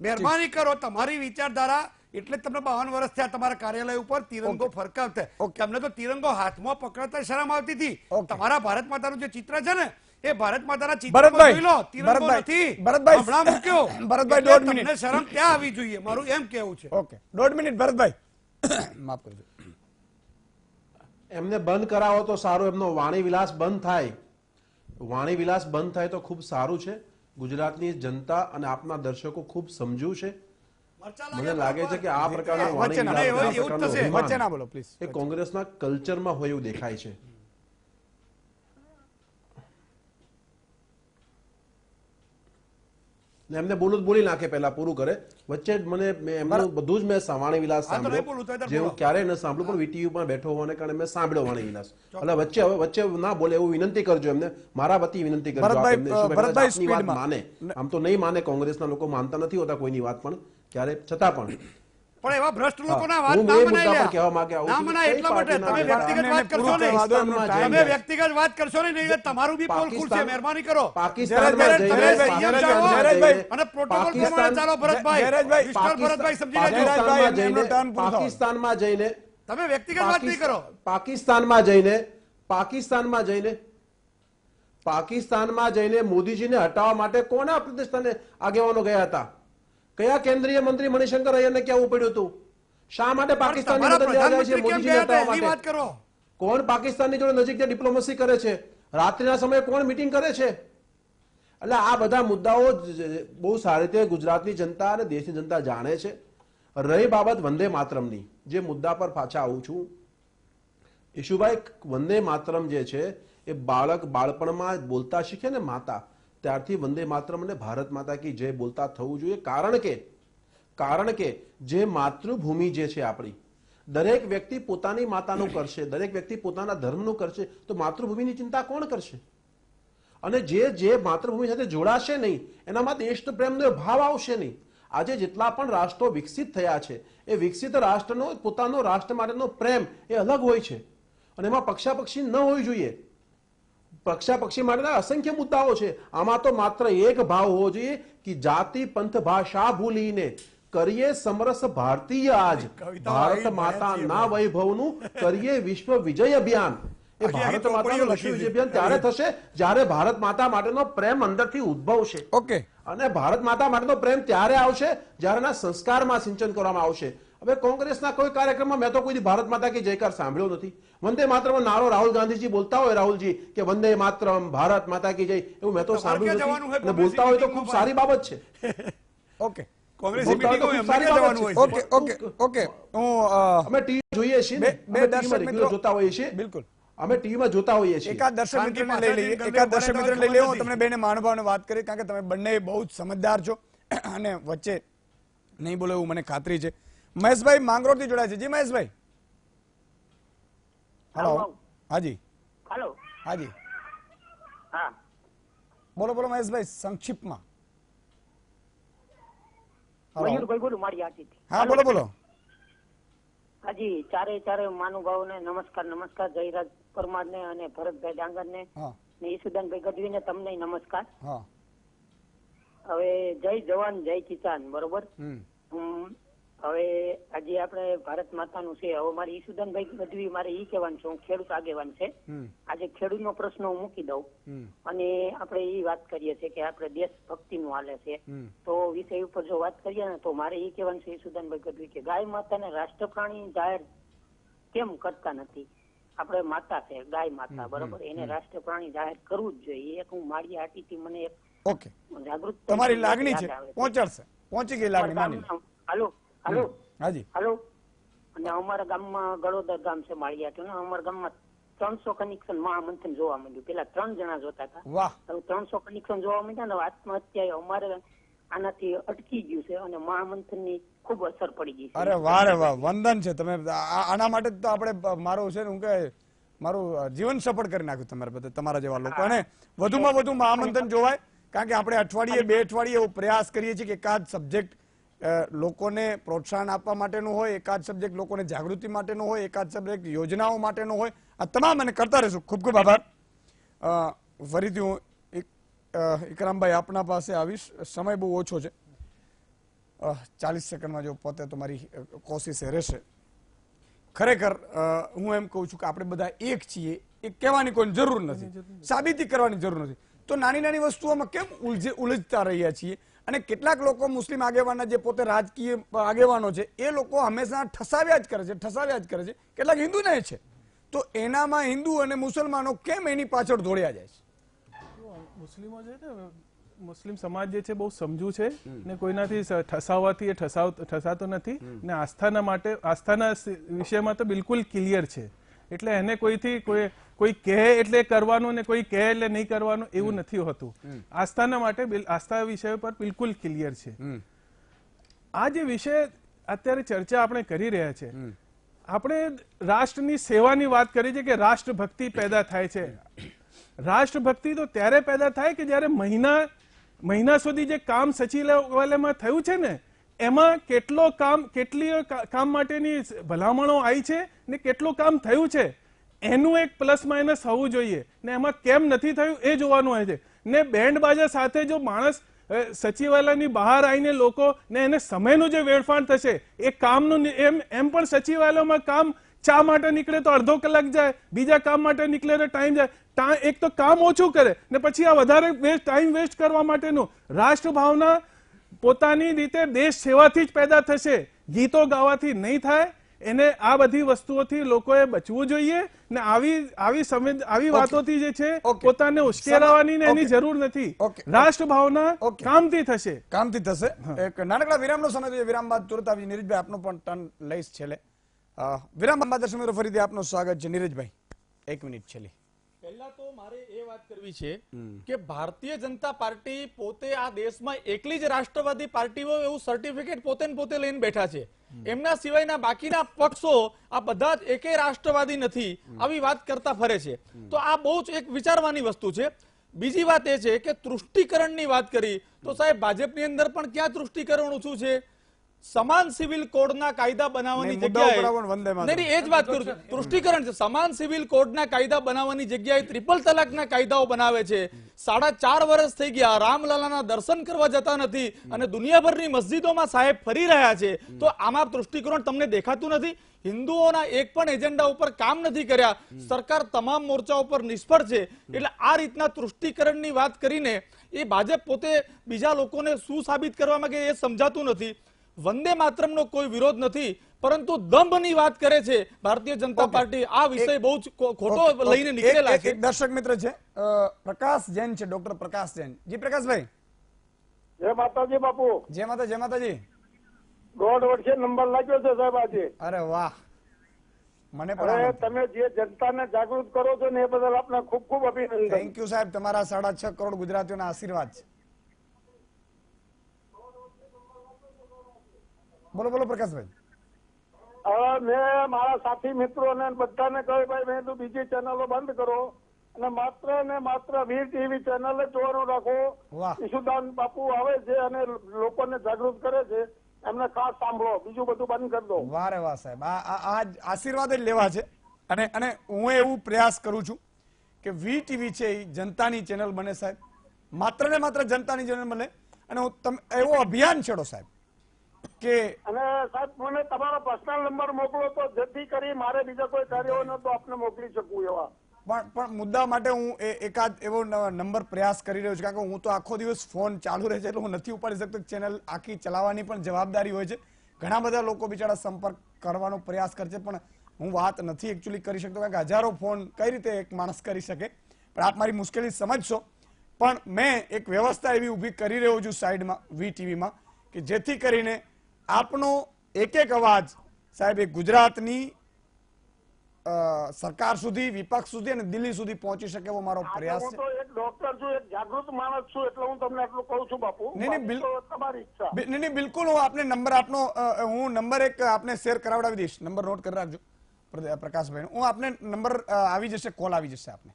મહેરબાની કરો, તમારી વિચારધારા. એટલે તમને 52 વર્ષ થયા તમારા કાર્યાલય ઉપર તિરંગો ફરકાવતા. તમને તો તિરંગો હાથમાં પકડતા શરમ આવતી હતી. તમારા ભારત માતાનું જે ચિત્ર છે ને એ ભારત માતાના ચિત્રમાં જોઈ લો, તિરંગો નથી હમણાં મૂક્યો. ભરતભાઈ 1.5 મિનિટ, તમને શરમ ત્યાં આવી જોઈએ, મારું એમ કેવું છે. Okay, 1.5 minute Bharatbhai. માફ કરજો. એમને બંધ કરાવો તો સારું, એમનો વાણી વિલાસ બંધ થાય. વાણી વિલાસ બંધ થાય તો ખૂબ સારું છે. ગુજરાતની જનતા અને આપના દર્શકો ખૂબ સમજ્યું છે. મને લાગે છે કે આ પ્રકારનો વાણી વિલાસ એ કોંગ્રેસના કલ્ચરમાં હોય એવું દેખાય છે. એમને બોલી નાખે, પહેલા પૂરું કરે. વચ્ચે મને એમનું બધું જ મેં વાણી વિલાસ સાંભળ્યો, જે હું ક્યારેય ન સાંભળ્યું, પણ વીટીવી પર બેઠો હોવાને કારણે મેં સાંભળ્યો વાણી વિલાસ. એટલે વચ્ચે ના બોલે એવું વિનંતી કરજો એમને, મારા વતી વિનંતી કરજો. આપની વાત માને, આમ તો નહીં માને, કોંગ્રેસના લોકો માનતા નથી હોતા કોઈની વાત, પણ ક્યારે છતાં પણ એવા ભ્રષ્ટ લોકોના વાત ના મનાય એટલા માટે તમે વ્યક્તિગત વાત કરશો નહીં. તમે વ્યક્તિગત વાત કરશો નહીં, તમારું બી પોલ ખુલશે. મહેરબાની કરો, પાકિસ્તાનમાં અને પ્રોટોકોલ પ્રમાણે ચાલો. ભરતભાઈ, સમજી લેજો. પાકિસ્તાનમાં જઈને તમે વ્યક્તિગત વાત નહીં કરો. પાકિસ્તાનમાં જઈને મોદીજીને હટાવવા માટે કોના પ્રદેશને આગેવાનો ગયા હતા? કયા કેન્દ્રીય મંત્રી મણિશંકર અય્યરને કહેવું પડ્યું હતું? શા માટે પાકિસ્તાનની મદદ લેવા જાય છે મોદીજીને હટાવવા માટે? કોણ પાકિસ્તાનની જોડે નજીકથી ડિપ્લોમસી કરે છે? રાત્રિના સમયે કોણ મીટિંગ કરે છે? એટલે આ બધા મુદ્દાઓ બહુ સારી રીતે ગુજરાતની જનતા અને દેશની જનતા જાણે છે. રહી બાબત વંદે માતરમની, જે મુદ્દા પર પાછા આવું છું, ઈશુભાઈ, વંદે માતરમ જે છે એ બાળપણમાં બોલતા શીખે ને માતા, ત્યારથી વંદે માતરમ અને ભારત માતા કી જય બોલતા થવું જોઈએ. કારણ કે જે માતૃભૂમિ જે છે આપણી, દરેક વ્યક્તિ પોતાની માતાનું કરશે, દરેક વ્યક્તિ પોતાના ધર્મનું કરશે, તો માતૃભૂમિની ચિંતા કોણ કરશે? અને જે માતૃભૂમિ સાથે જોડાશે નહીં, એનામાં દેશ પ્રેમનો ભાવ આવશે નહીં. આજે જેટલા પણ રાષ્ટ્રો વિકસિત થયા છે, એ વિકસિત રાષ્ટ્રનો પોતાનો રાષ્ટ્ર માટેનો પ્રેમ એ અલગ હોય છે, અને એમાં પક્ષાપક્ષી ન હોવી જોઈએ. પક્ષાપક્ષી માટેના અસંખ્ય મુદ્દાઓ છે. આમાં તો માત્ર એક ભાવ હોવો જોઈએ કે જાતિ પંથ ભાષા ભૂલીને કરીએ સમરસ ભારતીય આજ, ભારત માતાના વૈભવનું કરીએ વિશ્વ વિજય અભિયાન. એ ભારત માતાનું વિશ્વ વિજય અભિયાન ત્યારે થશે જ્યારે ભારત માતા માટેનો પ્રેમ અંદરથી ઉદ્ભવશે. ઓકે, અને ભારત માતા માટેનો પ્રેમ ત્યારે આવશે જ્યારે એના સંસ્કારમાં સિંચન કરવામાં આવશે. હવે કોંગ્રેસના કોઈ કાર્યક્રમમાં મેં તો કોઈ ભારત માતા કી જયકાર સાંભળ્યો નથી. વંદે માતરમ નારો રાહુલ ગાંધીજી બોલતા હોય, રાહુલજી, કે વંદે માતરમ ભારત માતા કી જય, એવું મેં તો સાંભળ્યું નથી. અને બોલતા હોય તો ખૂબ સારી બાબત છે. ઓકે, અમે ટીવી જોઈએ છીએ, જોતા હોઈએ છીએ. બિલકુલ, અમે ટીવીમાં જોતા હોઈએ છીએ. એકાદ દર્શક મિત્રને લઈ લઈએ, હું તમને બેને મહાનુભાવને વાત કરી, કારણ કે તમે બંને બહુ જ સમજદાર છો અને વચ્ચે નહીં બોલો એવું મને ખાતરી છે. મહેશભાઈ માંગરોળ થી જોડાય છે. જી મહેશભાઈ. હેલો. હાજી. હેલો. હાજી. હા, બોલો મહેશભાઈ, સંક્ષિપ્તમાં. મયુરભાઈ બોલું, મારી આરતી. હા, બોલો. હાજી, ચારે મહાનુભાવોને નમસ્કાર, જયરાજ પરમારને અને ભરતભાઈ ડાંગરને હા ને ઈસુદાનભાઈ ગઢવીને તમને નમસ્કાર. હા હવે જય જવાન જય કિસાન, બરોબર. હમ હવે આજે આપણે ભારત માતાનું છે. હવે મારી ઈસુદાનભાઈ ગઢવી મારે ઈ કહેવાનું છે, હું ખેડૂત આગેવાન છે. આજે ખેડૂતનો પ્રશ્ન હું મૂકી દઉં અને આપણે ઈ વાત કરીએ છીએ કે આપણે દેશભક્તિનું હાલે છે, તો વિષય ઉપર જો વાત કરીએ ને તો મારે ઈ કહેવાનું છે ઈસુદાનભાઈ ગઢવી કે ગાય માતાને રાષ્ટ્ર પ્રાણી જાહેર કેમ કરતા નથી? આપણે માતા છે ગાય માતા, બરોબર, એને રાષ્ટ્ર પ્રાણી જાહેર કરવું જ જોઈએ. એક હું માળી હાટીથી મને એક ઓકે જાગૃત તમારી લાગણી છે, પહોંચી ગઈ લાગણી માની. હાલો હાજી હાલો. અને અમારા ગામમાં ગળોદર ગામ છે માળિયાટું, અમારા ગામમાં 300 કનેક્શન મહામંથન જોવા મળ્યું. પેલા 3 જણા જોતા હતા, વાહ. હવે 300 કનેક્શન જોવા મળ્યા ને આત્મહત્યા અમારે આનાથી અટકી ગયું છે અને મહામંથનની ખૂબ અસર પડી ગઈ છે. અરે વાહ રે વાહ, વંદન છે. તમે આના માટે તો આપણે મારું છે ને હું કે મારું જીવન સફળ કરી નાખ્યું તમારા બધા, તમારા જેવા લોકો. અને વધુમાં વધુ મહામંથન જોવાય, કારણ કે આપણે અઠવાડિયે 2 અઠવાડિયે એવો પ્રયાસ કરીએ છીએ કે એકાદ સબ્જેક્ટ લોકોને પ્રોત્સાહન આપવા માટેનું હોય, એકાદ સબ્જેક્ટ લોકોને જાગૃતિ માટેનું હોય, એકાદ સબ્જેક્ટ યોજનાઓ માટેનું હોય. આ તમામ અને કરતા રહીશું. ખૂબ ખૂબ આભાર. ફરીથી હું ઇકરામભાઈ આપના પાસે આવીશ. સમય બહુ ઓછો છે, 40 સેકન્ડમાં જો પોતે તો મારી કોશિશ રહેશે. ખરેખર હું એમ કહું છું કે આપણે બધા એક છીએ, એ કહેવાની કોઈ જરૂર નથી, સાબિતી કરવાની જરૂર નથી. તો નાની નાની વસ્તુઓમાં કેમ ઉલਝતા રહ્યા છીએ? અને કેટલાક લોકો મુસ્લિમ આગેવાના જે પોતે રાજકીય આગેવાનો છે એ લોકો હંમેશા ઠસાવ્યા જ કરે છે. કેટલાક હિન્દુ ને છે, તો એનામાં હિન્દુ અને મુસલમાનો કેમ એની પાછળ દોડ્યા જાય છે? મુસ્લિમો છે ને, મુસ્લિમ સમાજ જે છે બહુ સમજુ છે ને કોઈનાથી ઠસાવવાથી એ ઠસાતો નથી ને આસ્થાના વિષયમાં તો બિલકુલ ક્લિયર છે. એટલે એને કોઈ કહે એટલે કરવાનું ને કોઈ કહે એટલે નહીં કરવાનું એવું નથી હોતું. આસ્થાના માટે આસ્થા વિષય પર બિલકુલ ક્લિયર છે. આ જે વિષય અત્યારે ચર્ચા આપણે કરી રહ્યા છે, આપણે રાષ્ટ્રની સેવાની વાત કરી છે કે રાષ્ટ્રભક્તિ પેદા થાય છે. રાષ્ટ્રભક્તિ તો ત્યારે પેદા થાય કે જ્યારે મહિના સુધી જે કામ સચિવાલયમાં થયું છે ને એમાં કેટલી કામ માટેની ભલામણો આવી છે ને કેટલું કામ થયું છે એનું એક પ્લસ માઇનસ હોવું જોઈએ ને એમાં કેમ નથી થયું એ જોવાનું હોય છે. ને બેન્ડ બાજા સાથે જો માણસ સચિવાલયની બહાર આવીને લોકો ને એને સમયનું જે વેડફાણ થશે એ કામનું એમ પણ સચિવાલયમાં કામ ચા માટે નીકળે તો અડધો કલાક જાય, બીજા કામ માટે નીકળે તો ટાઈમ જાય. એક તો કામ ઓછું કરે ને પછી આ વધારે ટાઈમ વેસ્ટ કરવા માટેનું. રાષ્ટ્રભાવના પોતાની રીતે દેશ સેવાથી જ પેદા થશે, ગીતો ગાવાથી નહીં થાય. એને આ બધી વસ્તુઓથી લોકોએ બચવું જોઈએ ને આવી વાતોથી જે છે પોતાને ઉશ્કેરવાની ને એની જરૂર નથી. રાષ્ટ્રભાવના કામથી થશે. એક નાનકડા વિરામનો સમય છે. વિરામ બાદ તુરંત આવી નીરજભાઈ આપનો પણ ટર્ન લઈશ છેલ્લે. વિરામ બાદ દર્શક મિત્રો ફરીથી આપનું સ્વાગત છે. નીરજભાઈ 1 મિનિટ છેલ્લી. પહેલા તો મારે એ વાત કરવી છે કે ભારતીય જનતા પાર્ટી પોતે આ દેશમાં એકલી જ રાષ્ટ્રવાદી પાર્ટી હોય એવું સર્ટિફિકેટ પોતે લઈને બેઠા છે. એમના સિવાયના બાકીના પક્ષો આ બધા જ એકે રાષ્ટ્રવાદી નથી આવી વાત કરતા ફરે છે. તો આ બહુ જ એક વિચારવાની વસ્તુ છે. બીજી વાત એ છે કે તૃષ્ટિકરણની વાત કરી તો સાહેબ ભાજપની અંદર પણ ક્યાં તૃષ્ટિકરણ ઓછું છે? સમાન સિવિલ કોડના કાયદા બનાવવાની જગ્યાએ એ જ વાત કરું છું, તૃષ્ટિકરણ છે. સમાન સિવિલ કોડના કાયદા બનાવવાની જગ્યાએ ટ્રિપલ તલાકના કાયદાઓ બનાવે છે. 4.5 વર્ષ થઈ ગયા, રામલલાના દર્શન કરવા જતા નથી અને દુનિયાભરની મસ્જિદોમાં સાહેબ ફરી રહ્યા છે. તો આમાં તૃષ્ટિકરણ તમને દેખાતું નથી? હિન્દુઓના એક પણ એજન્ડા ઉપર કામ નથી કર્યા, સરકાર તમામ મોરચા ઉપર નિષ્ફળ છે. એટલે આ રીતના તૃષ્ટિકરણની વાત કરીને એ ભાજપ પોતે બીજા લોકોને શું સાબિત કરવા માંગે એ સમજાતું નથી. વંદે માતરમનો કોઈ વિરોધ નથી, પરંતુ દંભની વાત કરે છે ભારતીય જનતા પાર્ટી. આ વિષય બહુ જ ખોટો લઈને નીકળેલા છે. દર્શક મિત્ર છે પ્રકાશ જૈન છે, ડોક્ટર પ્રકાશ જૈન. જી પ્રકાશભાઈ. જય માતાજી બાપુ. જય માતાજી. 1.5 વર્ષે નંબર લાગ્યો છે સાહેબ આજે. અરે વાહ, મને પણ તમે જે જનતાને જાગૃત કરો છો ને એ બદલ આપને ખૂબ ખૂબ અભિનંદન. થેન્ક યુ સાહેબ. તમારા 6.5 કરોડ ગુજરાતીઓના આશીર્વાદ છે. બોલો પ્રકાશભાઈ. હવે મેં મારા સાથી મિત્રોને બધાને કહ્યું ભાઈ મેં તો બીજી ચેનલો બંધ કરો અને માત્ર વીર ટીવી ચેનલ જ જોવાનું રાખો. ઈશુદાન બાપુ આવે છે અને લોકોને જાગૃત કરે છે એમને ખાસ સાંભળો, બીજું બધું બંધ કરી દો. વારે વાહ સાહેબ, આ આશીર્વાદ જ લેવા છે. અને હું એવું પ્રયાસ કરું છું કે વીટીવી છે એ જનતાની ચેનલ બને સાહેબ, માત્ર ને માત્ર જનતાની ચેનલ બને. અને હું એવો અભિયાન છેડો સાહેબ કે અને સાહેબ મને તમારો પર્સનલ નંબર મોકલો તો જેથી કરી મારે બીજા કોઈ કાર્ય હોય ને તો આપને મોકલી શકું એવા. પણ મુદ્દા માટે હું એકાદ એવો નંબર પ્રયાસ કરી રહ્યો છું, કારણ કે હું તો આખો દિવસ ફોન ચાલુ રહે છે એટલે હું નથી ઉપાડી શકતો. ચેનલ આખી ચલાવવાની પણ જવાબદારી હોય છે. ઘણા બધા લોકો બિચારા સંપર્ક કરવાનો પ્રયાસ કરે છે, પણ હું વાત નથી એકચ્યુઅલી કરી શકતો, કારણ કે હજારો ફોન કઈ રીતે એક માણસ કરી શકે. પણ આપ મારી મુશ્કેલી સમજશો. પણ મેં એક વ્યવસ્થા એવી ઊભી કરી રહ્યો છું સાઈડમાં વીટીવીમાં, કે જેથી કરીને આપનો એક એક અવાજ સાહેબ એ ગુજરાતની સરકાર સુધી, વિપક્ષ સુધી અને દિલ્હી સુધી પહોંચી શકે એવો મારો પ્રયાસ હું છે. તો એક ડોક્ટર છું, એક જાગૃત માણસ છું, એટલે હું તમને આટલું કહું છું બાપુ. તમારી ઈચ્છા. નહીં, બિલકુલ. હું આપને નંબર આપનો હું નંબર એક આપને શેર કરાવડાવી દઈશ. નંબર નોટ કરી રાખજો પ્રકાશભાઈ. હું આપને નંબર આવી જશે, કોલ આવી જશે આપને.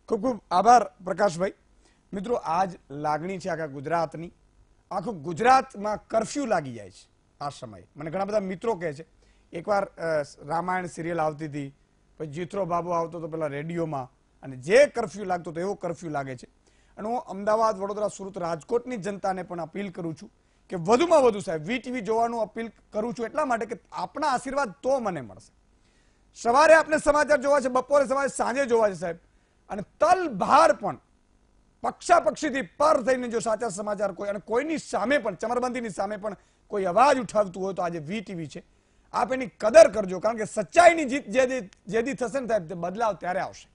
ખૂબ ખૂબ આભાર પ્રકાશભાઈ. મિત્રો, આજ લાગણી છે આખા ગુજરાતની. આખું ગુજરાતમાં કરફ્યુ લાગી જાય છે આ સમયે. મને ઘણા બધા મિત્રો કહે છે, એકવાર રામાયણ સિરિયલ આવતી હતી, પછી જીથરો બાબુ આવતો હતો પેલા રેડિયોમાં, અને જે કરફ્યુ લાગતો હતો એવો કરફ્યુ લાગે છે. અને હું અમદાવાદ, વડોદરા, સુરત, રાજકોટની જનતાને પણ અપીલ કરું છું કે વધુમાં વધુ સાહેબ વીટીવી જોવાનું અપીલ કરું છું, એટલા માટે કે આપણા આશીર્વાદ તો મને મળશે. સવારે આપણે સમાચાર જોવા છે, બપોરે સવારે સાંજે જોવા છે સાહેબ. અને તલભાર પણ પક્ષાપક્ષીથી પર થઈને જો સાચા સમાચાર કોઈ, અને કોઈની સામે પણ, ચમરબંધીની સામે પણ કોઈ અવાજ ઉઠાવતું હોય તો આજે વીટીવી છે. આપ એની કદર કરજો, કારણ કે સચ્ચાઈની જીત જેદી થશે ને સાહેબ, તે બદલાવ ત્યારે આવશે.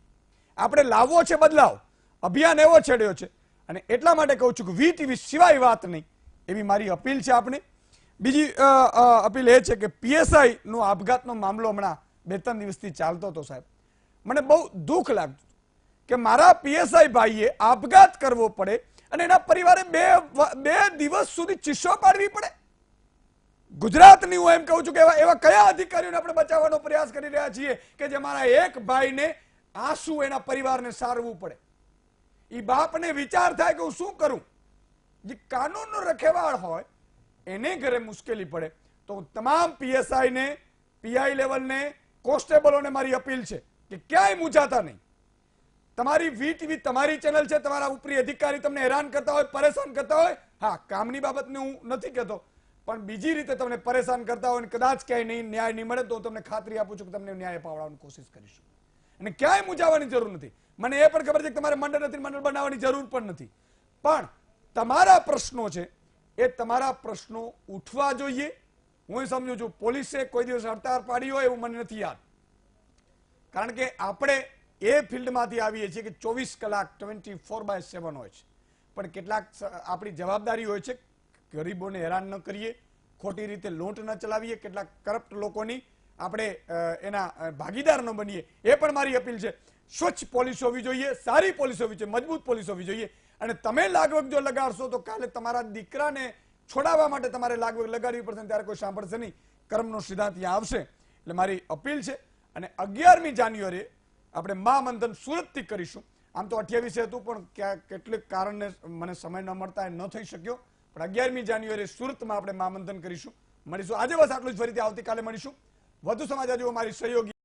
આપણે લાવવો છે બદલાવ, અભિયાન એવો છેડ્યો છે. અને એટલા માટે કહું છું કે વીટીવી સિવાય વાત નહીં, એવી મારી અપીલ છે આપને. બીજી અપીલ એ છે કે પીએસઆઈ નો આપઘાતનો મામલો હમણાં 2-3 દિવસથી ચાલતો હતો સાહેબ. મને બહુ દુઃખ લાગતું કે મારા પીએસઆઈ ભાઈએ આપઘાત કરવો પડે અને એના પરિવારે બે દિવસ સુધી ચીસો પાડવી પડે. ગુજરાતની હું એમ કહું છું કે એવા કયા અધિકારીઓને આપણે બચાવવાનો પ્રયાસ કરી રહ્યા છીએ કે જે મારા એક ભાઈને આંસુ એના પરિવારને સારવું પડે. એ બાપને વિચાર થાય કે હું શું કરું. જે કાનૂનનો રખેવાળ હોય એને ઘરે મુશ્કેલી પડે. તો તમામ પીએસઆઈ ને, પીઆઈ લેવલને, કોન્સ્ટેબલોને મારી અપીલ છે કે ક્યાંય મૂંઝાતા નહીં. તમારી વીટીવી તમારી ચેનલ છે. તમારા ઉપરી અધિકારી તમને હેરાન કરતા હોય, પરેશાન કરતા હોય, હા, કામની બાબતને હું નથી કહેતો, પણ બીજી રીતે તમને પરેશાન કરતા હોય, કદાચ ક્યાંય નહીં ન્યાય નહીં મળે તો હું તમને ખાતરી આપું છું કે તમને ન્યાય અપાવવાની કોશિશ કરીશું. અને ક્યાંય મૂંઝાવાની જરૂર નથી. મને એ પણ ખબર છે કે તમારે મંડળ નથી, મંડળ બનાવવાની જરૂર પણ નથી. પણ તમારા પ્રશ્નો છે એ તમારા પ્રશ્નો ઉઠવા જોઈએ. હું સમજુ છું પોલીસે કોઈ દિવસ હડતાળ પાડી હોય એવું મને નથી યાદ, કારણ કે આપણે એ ફિલ્ડમાંથી આવીએ છીએ કે 24 કલાક 24/7 હોય છે. પણ કેટલાક આપણી જવાબદારી હોય છે, ગરીબોને હેરાન ન કરીએ, ખોટી રીતે લૂંટ ન ચલાવીએ, કેટલાક કરપ્ટ લોકોની આપણે એના ભાગીદાર ન બનીએ. એ પણ મારી અપીલ છે. સ્વચ્છ પોલીસ હોવી જોઈએ, સારી પોલીસ હોવી જોઈએ, મજબૂત પોલીસ હોવી જોઈએ. અને તમે લાગવગ જો લગાડશો તો કાલે તમારા દીકરાને છોડાવવા માટે તમારે લાગવગ લગાડવી પડશે, ત્યારે કોઈ સાંભળશે નહીં. કર્મનો સિદ્ધાંત ત્યાં આવશે. એટલે મારી અપીલ છે. અને 11મી જાન્યુઆરીએ આપણે મહામંથન સુરતથી કરીશું. આમ તો 28 હતું, પણ કેટલીક કારણે મને સમય ન મળતા એ ન થઈ શક્યો. પણ 11મી જાન્યુઆરીએ સુરતમાં આપણે મહામંથન કરીશું. મળીશું. આજે બસ આટલું જ. ફરીથી આવતીકાલે મળીશું. વધુ સમાચાર જુઓ મારી સહયોગી